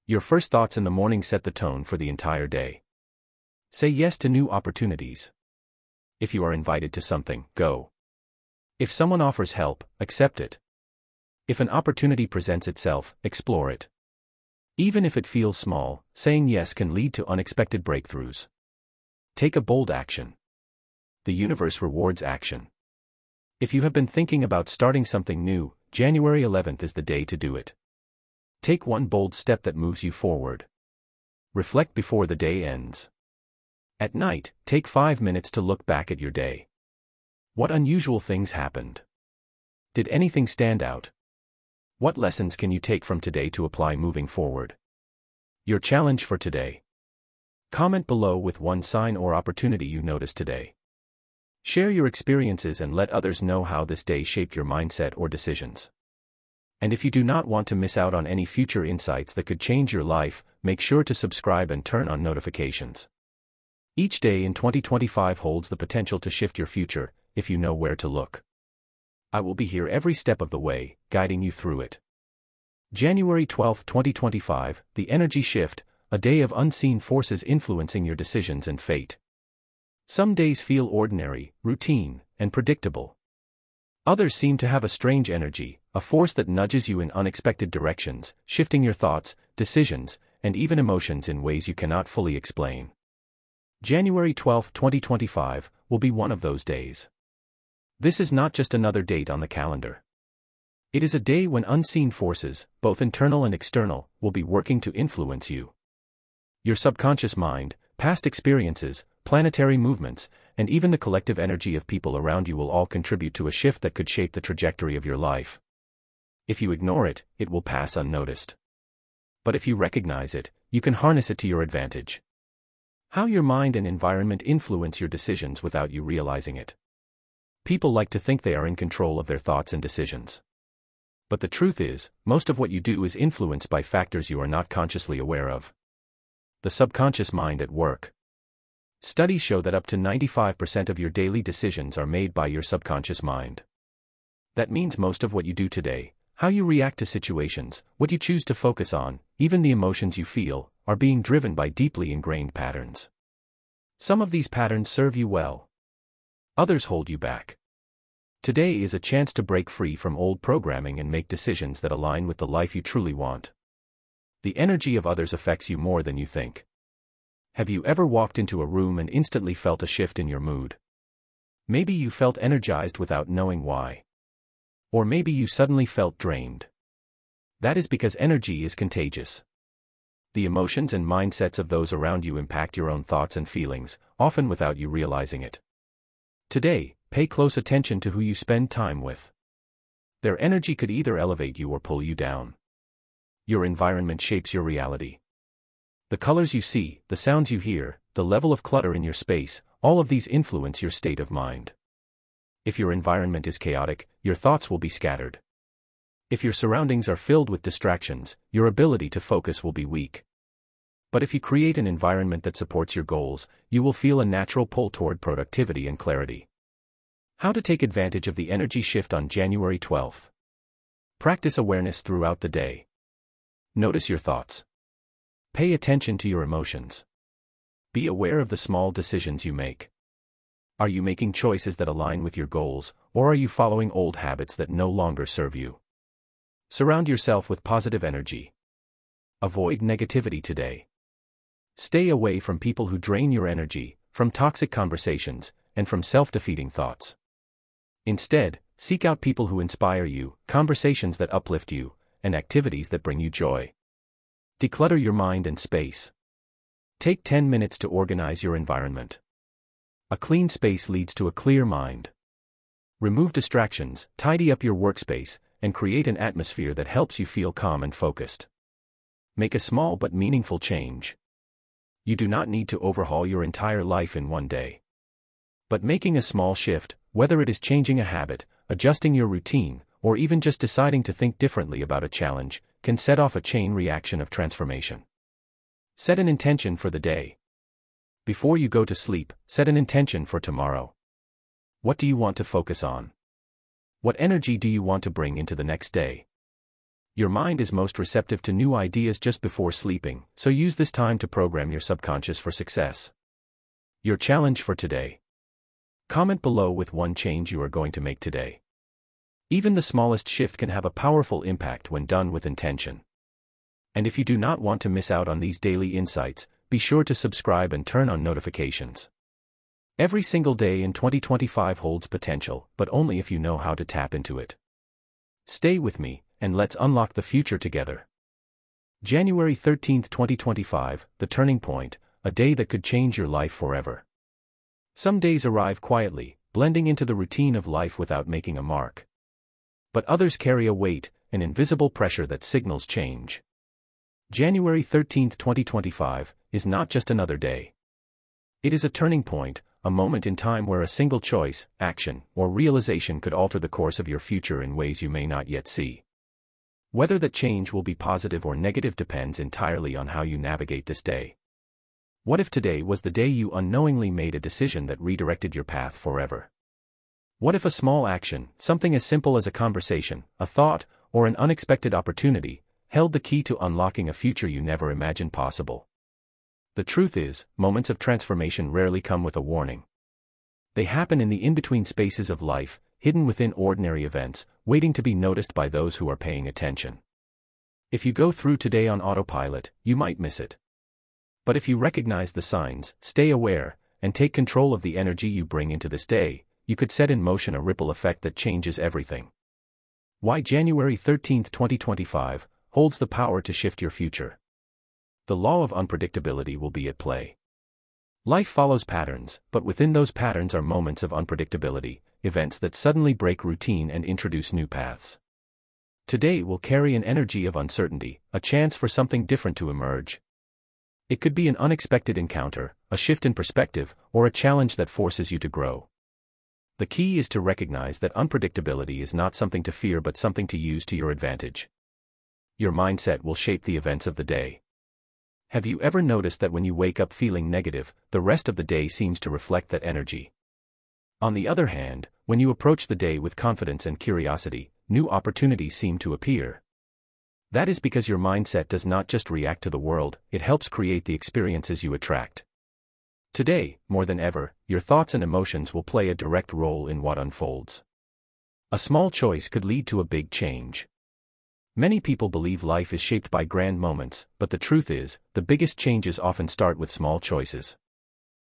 Your first thoughts in the morning set the tone for the entire day. Say yes to new opportunities. If you are invited to something, go. If someone offers help, accept it. If an opportunity presents itself, explore it. Even if it feels small, saying yes can lead to unexpected breakthroughs. Take a bold action. The universe rewards action. If you have been thinking about starting something new, January 11th is the day to do it. Take one bold step that moves you forward. Reflect before the day ends. At night, take 5 minutes to look back at your day. What unusual things happened? Did anything stand out? What lessons can you take from today to apply moving forward? Your challenge for today. Comment below with one sign or opportunity you noticed today. Share your experiences and let others know how this day shaped your mindset or decisions. And if you do not want to miss out on any future insights that could change your life, make sure to subscribe and turn on notifications. Each day in 2025 holds the potential to shift your future, if you know where to look. I will be here every step of the way, guiding you through it. January 12, 2025, the energy shift, a day of unseen forces influencing your decisions and fate. Some days feel ordinary, routine, and predictable. Others seem to have a strange energy, a force that nudges you in unexpected directions, shifting your thoughts, decisions, and even emotions in ways you cannot fully explain. January 12, 2025, will be one of those days. This is not just another date on the calendar. It is a day when unseen forces, both internal and external, will be working to influence you. Your subconscious mind, past experiences, planetary movements, and even the collective energy of people around you will all contribute to a shift that could shape the trajectory of your life. If you ignore it, it will pass unnoticed. But if you recognize it, you can harness it to your advantage. How your mind and environment influence your decisions without you realizing it. People like to think they are in control of their thoughts and decisions. But the truth is, most of what you do is influenced by factors you are not consciously aware of. The subconscious mind at work. Studies show that up to 95% of your daily decisions are made by your subconscious mind. That means most of what you do today, how you react to situations, what you choose to focus on, even the emotions you feel, are being driven by deeply ingrained patterns. Some of these patterns serve you well. Others hold you back. Today is a chance to break free from old programming and make decisions that align with the life you truly want. The energy of others affects you more than you think. Have you ever walked into a room and instantly felt a shift in your mood? Maybe you felt energized without knowing why. Or maybe you suddenly felt drained. That is because energy is contagious. The emotions and mindsets of those around you impact your own thoughts and feelings, often without you realizing it. Today, pay close attention to who you spend time with. Their energy could either elevate you or pull you down. Your environment shapes your reality. The colors you see, the sounds you hear, the level of clutter in your space, all of these influence your state of mind. If your environment is chaotic, your thoughts will be scattered. If your surroundings are filled with distractions, your ability to focus will be weak. But if you create an environment that supports your goals, you will feel a natural pull toward productivity and clarity. How to take advantage of the energy shift on January 12th. Practice awareness throughout the day. Notice your thoughts. Pay attention to your emotions. Be aware of the small decisions you make. Are you making choices that align with your goals, or are you following old habits that no longer serve you? Surround yourself with positive energy. Avoid negativity today. Stay away from people who drain your energy, from toxic conversations, and from self-defeating thoughts. Instead, seek out people who inspire you, conversations that uplift you, and activities that bring you joy. Declutter your mind and space. Take 10 minutes to organize your environment. A clean space leads to a clear mind. Remove distractions, tidy up your workspace, and create an atmosphere that helps you feel calm and focused. Make a small but meaningful change. You do not need to overhaul your entire life in one day. But making a small shift, whether it is changing a habit, adjusting your routine, or even just deciding to think differently about a challenge, can set off a chain reaction of transformation. Set an intention for the day. Before you go to sleep, set an intention for tomorrow. What do you want to focus on? What energy do you want to bring into the next day? Your mind is most receptive to new ideas just before sleeping, so use this time to program your subconscious for success. Your challenge for today. Comment below with one change you are going to make today. Even the smallest shift can have a powerful impact when done with intention. And if you do not want to miss out on these daily insights, be sure to subscribe and turn on notifications. Every single day in 2025 holds potential, but only if you know how to tap into it. Stay with me, and let's unlock the future together. January 13, 2025, the turning point, a day that could change your life forever. Some days arrive quietly, blending into the routine of life without making a mark. But others carry a weight, an invisible pressure that signals change. January 13, 2025, is not just another day. It is a turning point, a moment in time where a single choice, action, or realization could alter the course of your future in ways you may not yet see. Whether that change will be positive or negative depends entirely on how you navigate this day. What if today was the day you unknowingly made a decision that redirected your path forever? What if a small action, something as simple as a conversation, a thought, or an unexpected opportunity, held the key to unlocking a future you never imagined possible? The truth is, moments of transformation rarely come with a warning. They happen in the in-between spaces of life, hidden within ordinary events, waiting to be noticed by those who are paying attention. If you go through today on autopilot, you might miss it. But if you recognize the signs, stay aware, and take control of the energy you bring into this day, you could set in motion a ripple effect that changes everything. Why January 13, 2025, holds the power to shift your future. The law of unpredictability will be at play. Life follows patterns, but within those patterns are moments of unpredictability, events that suddenly break routine and introduce new paths. Today will carry an energy of uncertainty, a chance for something different to emerge. It could be an unexpected encounter, a shift in perspective, or a challenge that forces you to grow. The key is to recognize that unpredictability is not something to fear but something to use to your advantage. Your mindset will shape the events of the day. Have you ever noticed that when you wake up feeling negative, the rest of the day seems to reflect that energy? On the other hand, when you approach the day with confidence and curiosity, new opportunities seem to appear. That is because your mindset does not just react to the world, it helps create the experiences you attract. Today, more than ever, your thoughts and emotions will play a direct role in what unfolds. A small choice could lead to a big change. Many people believe life is shaped by grand moments, but the truth is, the biggest changes often start with small choices.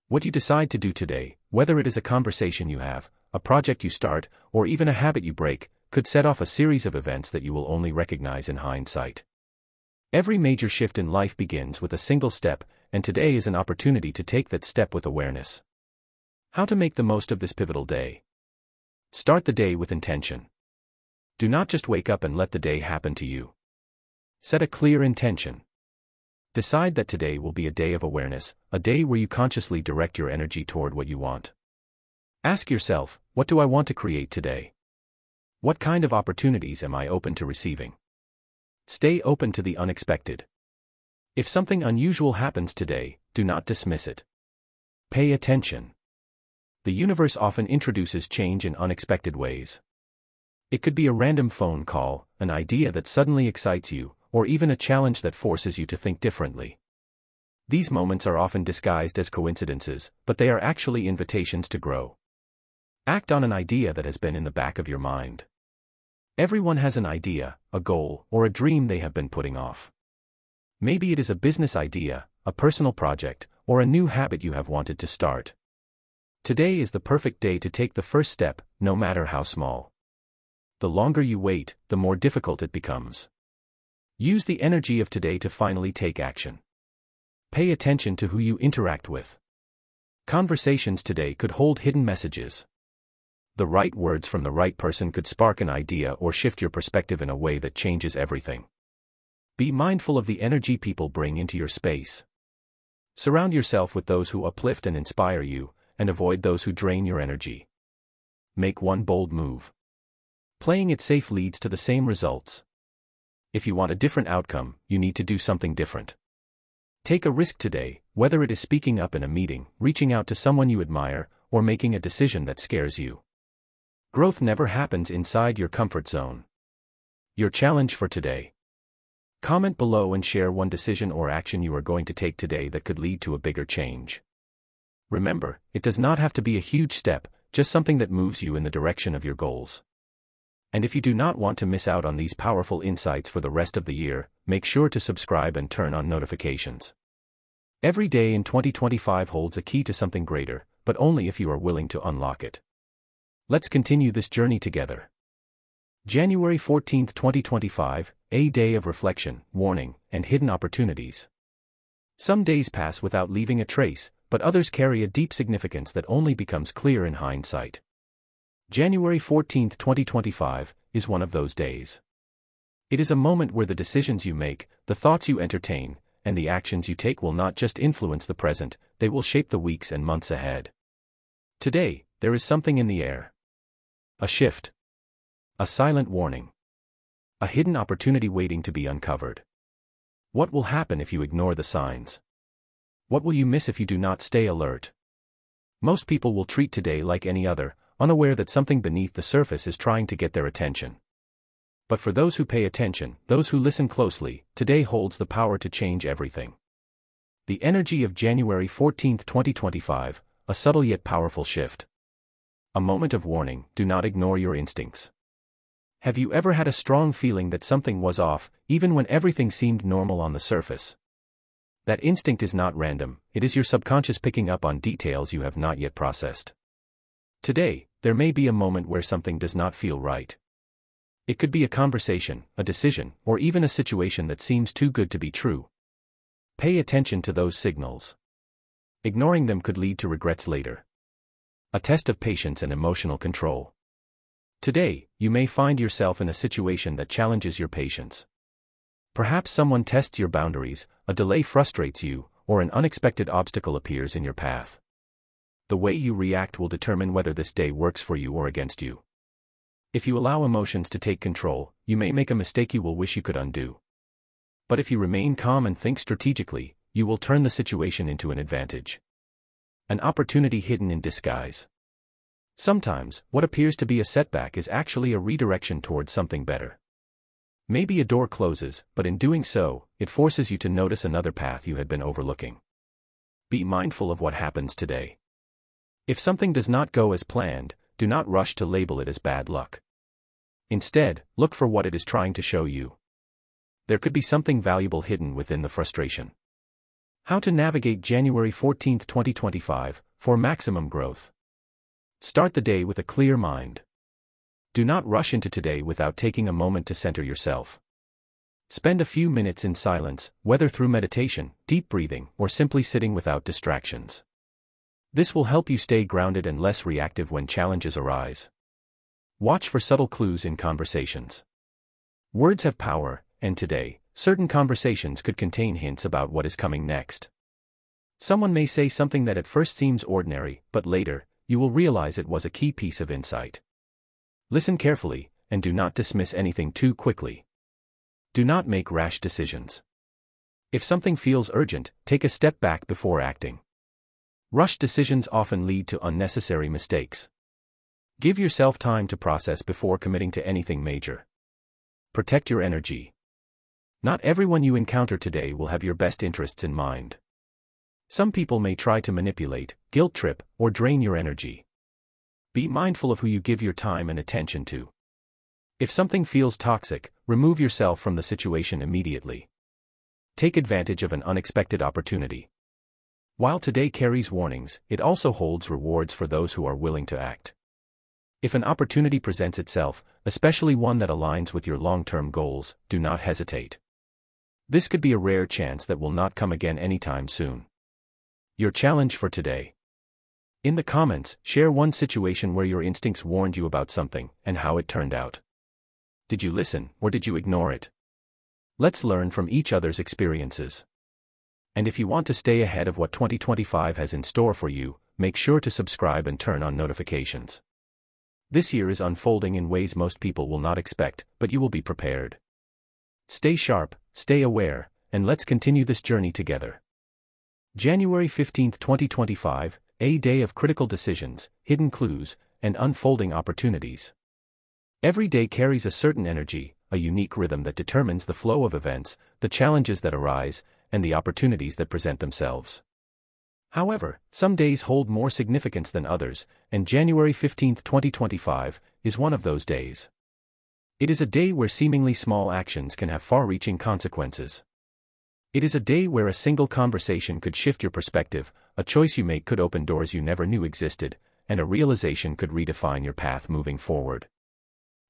What you decide to do today, whether it is a conversation you have, a project you start, or even a habit you break, could set off a series of events that you will only recognize in hindsight. Every major shift in life begins with a single step, and today is an opportunity to take that step with awareness. How to make the most of this pivotal day? Start the day with intention. Do not just wake up and let the day happen to you. Set a clear intention. Decide that today will be a day of awareness, a day where you consciously direct your energy toward what you want. Ask yourself, what do I want to create today? What kind of opportunities am I open to receiving? Stay open to the unexpected. If something unusual happens today, do not dismiss it. Pay attention. The universe often introduces change in unexpected ways. It could be a random phone call, an idea that suddenly excites you, or even a challenge that forces you to think differently. These moments are often disguised as coincidences, but they are actually invitations to grow. Act on an idea that has been in the back of your mind. Everyone has an idea, a goal, or a dream they have been putting off. Maybe it is a business idea, a personal project, or a new habit you have wanted to start. Today is the perfect day to take the first step, no matter how small. The longer you wait, the more difficult it becomes. Use the energy of today to finally take action. Pay attention to who you interact with. Conversations today could hold hidden messages. The right words from the right person could spark an idea or shift your perspective in a way that changes everything. Be mindful of the energy people bring into your space. Surround yourself with those who uplift and inspire you, and avoid those who drain your energy. Make one bold move. Playing it safe leads to the same results. If you want a different outcome, you need to do something different. Take a risk today, whether it is speaking up in a meeting, reaching out to someone you admire, or making a decision that scares you. Growth never happens inside your comfort zone. Your challenge for today. Comment below and share one decision or action you are going to take today that could lead to a bigger change. Remember, it does not have to be a huge step, just something that moves you in the direction of your goals. And if you do not want to miss out on these powerful insights for the rest of the year, make sure to subscribe and turn on notifications. Every day in 2025 holds a key to something greater, but only if you are willing to unlock it. Let's continue this journey together. January 14, 2025, a day of reflection, warning, and hidden opportunities. Some days pass without leaving a trace, but others carry a deep significance that only becomes clear in hindsight. January 14, 2025, is one of those days. It is a moment where the decisions you make, the thoughts you entertain, and the actions you take will not just influence the present, they will shape the weeks and months ahead. Today, there is something in the air. A shift. A silent warning. A hidden opportunity waiting to be uncovered. What will happen if you ignore the signs? What will you miss if you do not stay alert? Most people will treat today like any other, unaware that something beneath the surface is trying to get their attention. But for those who pay attention, those who listen closely, today holds the power to change everything. The energy of January 14, 2025, a subtle yet powerful shift. A moment of warning, do not ignore your instincts. Have you ever had a strong feeling that something was off, even when everything seemed normal on the surface? That instinct is not random, it is your subconscious picking up on details you have not yet processed. Today, there may be a moment where something does not feel right. It could be a conversation, a decision, or even a situation that seems too good to be true. Pay attention to those signals. Ignoring them could lead to regrets later. A test of patience and emotional control. Today, you may find yourself in a situation that challenges your patience. Perhaps someone tests your boundaries, a delay frustrates you, or an unexpected obstacle appears in your path. The way you react will determine whether this day works for you or against you. If you allow emotions to take control, you may make a mistake you will wish you could undo. But if you remain calm and think strategically, you will turn the situation into an advantage. An opportunity hidden in disguise. Sometimes, what appears to be a setback is actually a redirection towards something better. Maybe a door closes, but in doing so, it forces you to notice another path you had been overlooking. Be mindful of what happens today. If something does not go as planned, do not rush to label it as bad luck. Instead, look for what it is trying to show you. There could be something valuable hidden within the frustration. How to navigate January 14, 2025, for maximum growth. Start the day with a clear mind. Do not rush into today without taking a moment to center yourself. Spend a few minutes in silence, whether through meditation, deep breathing, or simply sitting without distractions. This will help you stay grounded and less reactive when challenges arise. Watch for subtle clues in conversations. Words have power, and today, certain conversations could contain hints about what is coming next. Someone may say something that at first seems ordinary, but later, you will realize it was a key piece of insight. Listen carefully, and do not dismiss anything too quickly. Do not make rash decisions. If something feels urgent, take a step back before acting. Rushed decisions often lead to unnecessary mistakes. Give yourself time to process before committing to anything major. Protect your energy. Not everyone you encounter today will have your best interests in mind. Some people may try to manipulate, guilt trip, or drain your energy. Be mindful of who you give your time and attention to. If something feels toxic, remove yourself from the situation immediately. Take advantage of an unexpected opportunity. While today carries warnings, it also holds rewards for those who are willing to act. If an opportunity presents itself, especially one that aligns with your long-term goals, do not hesitate. This could be a rare chance that will not come again anytime soon. Your challenge for today. In the comments, share one situation where your instincts warned you about something, and how it turned out. Did you listen, or did you ignore it? Let's learn from each other's experiences. And if you want to stay ahead of what 2025 has in store for you, make sure to subscribe and turn on notifications. This year is unfolding in ways most people will not expect, but you will be prepared. Stay sharp, stay aware, and let's continue this journey together. January 15, 2025, a day of critical decisions, hidden clues, and unfolding opportunities. Every day carries a certain energy, a unique rhythm that determines the flow of events, the challenges that arise, and the opportunities that present themselves. However, some days hold more significance than others, and January 15, 2025, is one of those days. It is a day where seemingly small actions can have far-reaching consequences. It is a day where a single conversation could shift your perspective, a choice you make could open doors you never knew existed, and a realization could redefine your path moving forward.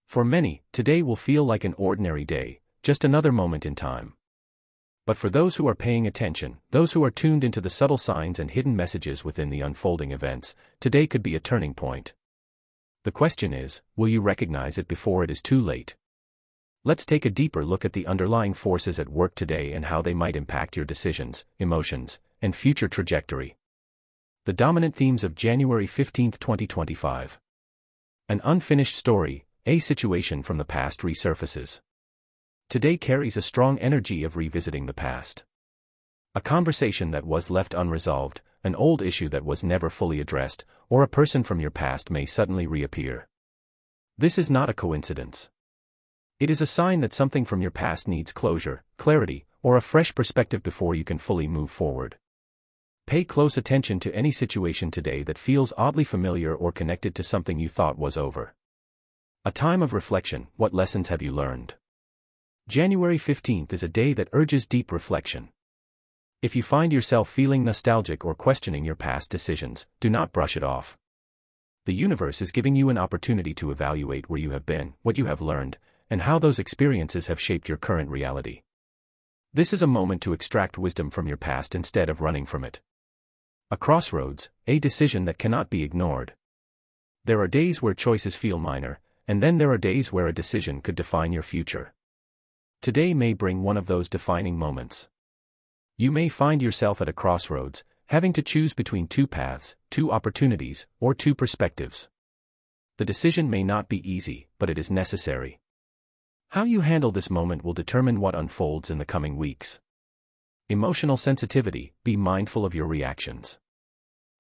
For many, today will feel like an ordinary day, just another moment in time. But for those who are paying attention, those who are tuned into the subtle signs and hidden messages within the unfolding events, today could be a turning point. The question is, will you recognize it before it is too late? Let's take a deeper look at the underlying forces at work today and how they might impact your decisions, emotions, and future trajectory. The dominant themes of January 15, 2025. An unfinished story, a situation from the past resurfaces. Today carries a strong energy of revisiting the past. A conversation that was left unresolved, an old issue that was never fully addressed, or a person from your past may suddenly reappear. This is not a coincidence. It is a sign that something from your past needs closure, clarity, or a fresh perspective before you can fully move forward. Pay close attention to any situation today that feels oddly familiar or connected to something you thought was over. A time of reflection. What lessons have you learned? January 15th is a day that urges deep reflection. If you find yourself feeling nostalgic or questioning your past decisions, do not brush it off. The universe is giving you an opportunity to evaluate where you have been, what you have learned, and how those experiences have shaped your current reality. This is a moment to extract wisdom from your past instead of running from it. A crossroads, a decision that cannot be ignored. There are days where choices feel minor, and then there are days where a decision could define your future. Today may bring one of those defining moments. You may find yourself at a crossroads, having to choose between two paths, two opportunities, or two perspectives. The decision may not be easy, but it is necessary. How you handle this moment will determine what unfolds in the coming weeks. Emotional sensitivity. Be mindful of your reactions.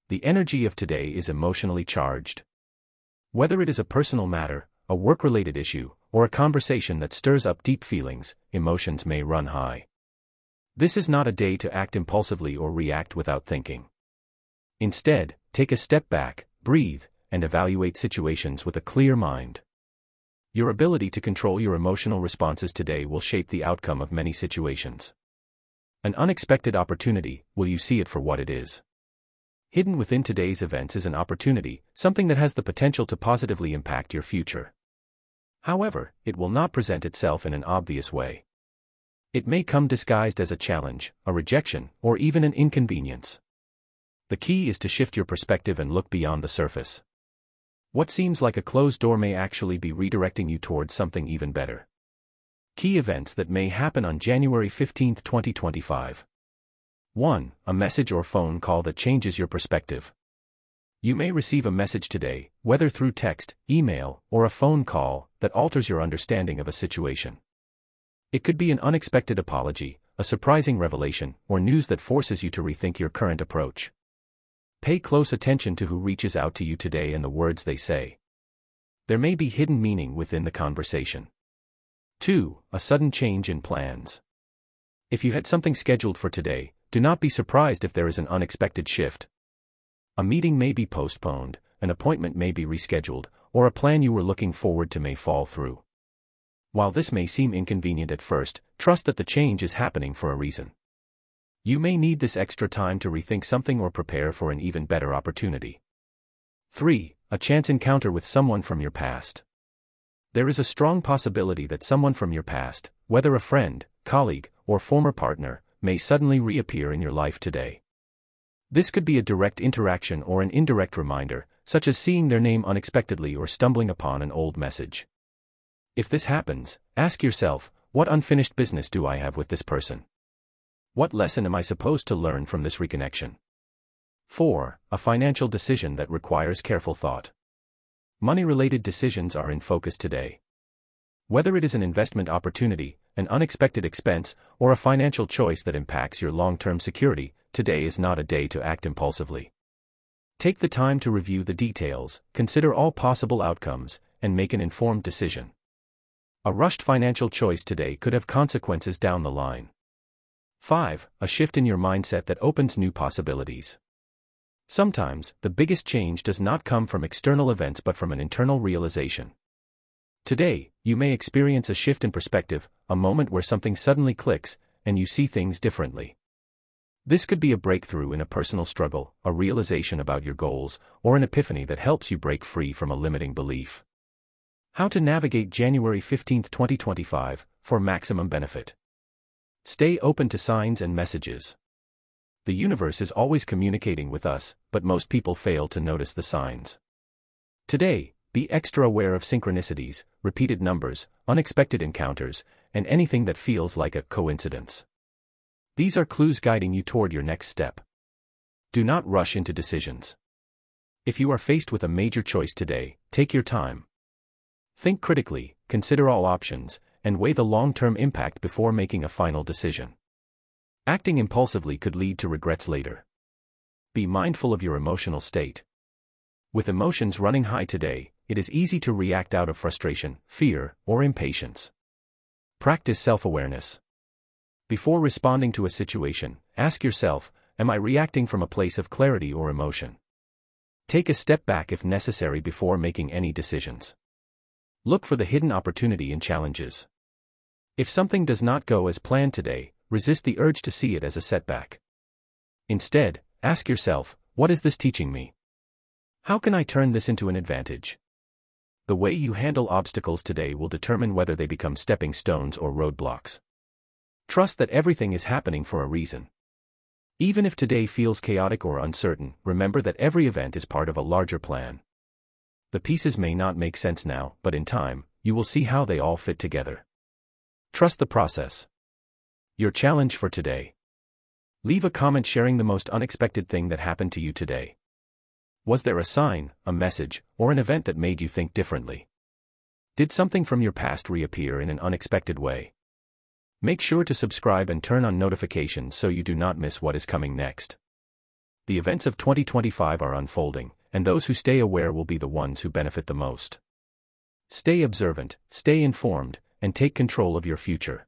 The energy of today is emotionally charged. Whether it is a personal matter, a work-related issue, or a conversation that stirs up deep feelings, emotions may run high. This is not a day to act impulsively or react without thinking. Instead, take a step back, breathe, and evaluate situations with a clear mind. Your ability to control your emotional responses today will shape the outcome of many situations. An unexpected opportunity. Will you see it for what it is? Hidden within today's events is an opportunity, something that has the potential to positively impact your future. However, it will not present itself in an obvious way. It may come disguised as a challenge, a rejection, or even an inconvenience. The key is to shift your perspective and look beyond the surface. What seems like a closed door may actually be redirecting you towards something even better. Key events that may happen on January 15, 2025. 1. A message or phone call that changes your perspective. You may receive a message today, whether through text, email, or a phone call, that alters your understanding of a situation. It could be an unexpected apology, a surprising revelation, or news that forces you to rethink your current approach. Pay close attention to who reaches out to you today and the words they say. There may be hidden meaning within the conversation. 2. A sudden change in plans. If you had something scheduled for today, do not be surprised if there is an unexpected shift. A meeting may be postponed, an appointment may be rescheduled, or a plan you were looking forward to may fall through. While this may seem inconvenient at first, trust that the change is happening for a reason. You may need this extra time to rethink something or prepare for an even better opportunity. 3. A chance encounter with someone from your past. There is a strong possibility that someone from your past, whether a friend, colleague, or former partner, may suddenly reappear in your life today. This could be a direct interaction or an indirect reminder, such as seeing their name unexpectedly or stumbling upon an old message. If this happens, ask yourself, what unfinished business do I have with this person? What lesson am I supposed to learn from this reconnection? 4. A financial decision that requires careful thought. Money-related decisions are in focus today. Whether it is an investment opportunity, an unexpected expense, or a financial choice that impacts your long-term security, today is not a day to act impulsively. Take the time to review the details, consider all possible outcomes, and make an informed decision. A rushed financial choice today could have consequences down the line. 5. A shift in your mindset that opens new possibilities. Sometimes, the biggest change does not come from external events but from an internal realization. Today, you may experience a shift in perspective, a moment where something suddenly clicks, and you see things differently. This could be a breakthrough in a personal struggle, a realization about your goals, or an epiphany that helps you break free from a limiting belief. How to navigate January 15, 2025, for maximum benefit. Stay open to signs and messages. The universe is always communicating with us, but most people fail to notice the signs. Today, be extra aware of synchronicities, repeated numbers, unexpected encounters, and anything that feels like a coincidence. These are clues guiding you toward your next step. Do not rush into decisions. If you are faced with a major choice today, take your time. Think critically, consider all options, and weigh the long-term impact before making a final decision. Acting impulsively could lead to regrets later. Be mindful of your emotional state. With emotions running high today, it is easy to react out of frustration, fear, or impatience. Practice self-awareness. Before responding to a situation, ask yourself, am I reacting from a place of clarity or emotion? Take a step back if necessary before making any decisions. Look for the hidden opportunity in challenges. If something does not go as planned today, resist the urge to see it as a setback. Instead, ask yourself, what is this teaching me? How can I turn this into an advantage? The way you handle obstacles today will determine whether they become stepping stones or roadblocks. Trust that everything is happening for a reason. Even if today feels chaotic or uncertain, remember that every event is part of a larger plan. The pieces may not make sense now, but in time, you will see how they all fit together. Trust the process. Your challenge for today. Leave a comment sharing the most unexpected thing that happened to you today. Was there a sign, a message, or an event that made you think differently? Did something from your past reappear in an unexpected way? Make sure to subscribe and turn on notifications so you do not miss what is coming next. The events of 2025 are unfolding, and those who stay aware will be the ones who benefit the most. Stay observant, stay informed, and take control of your future.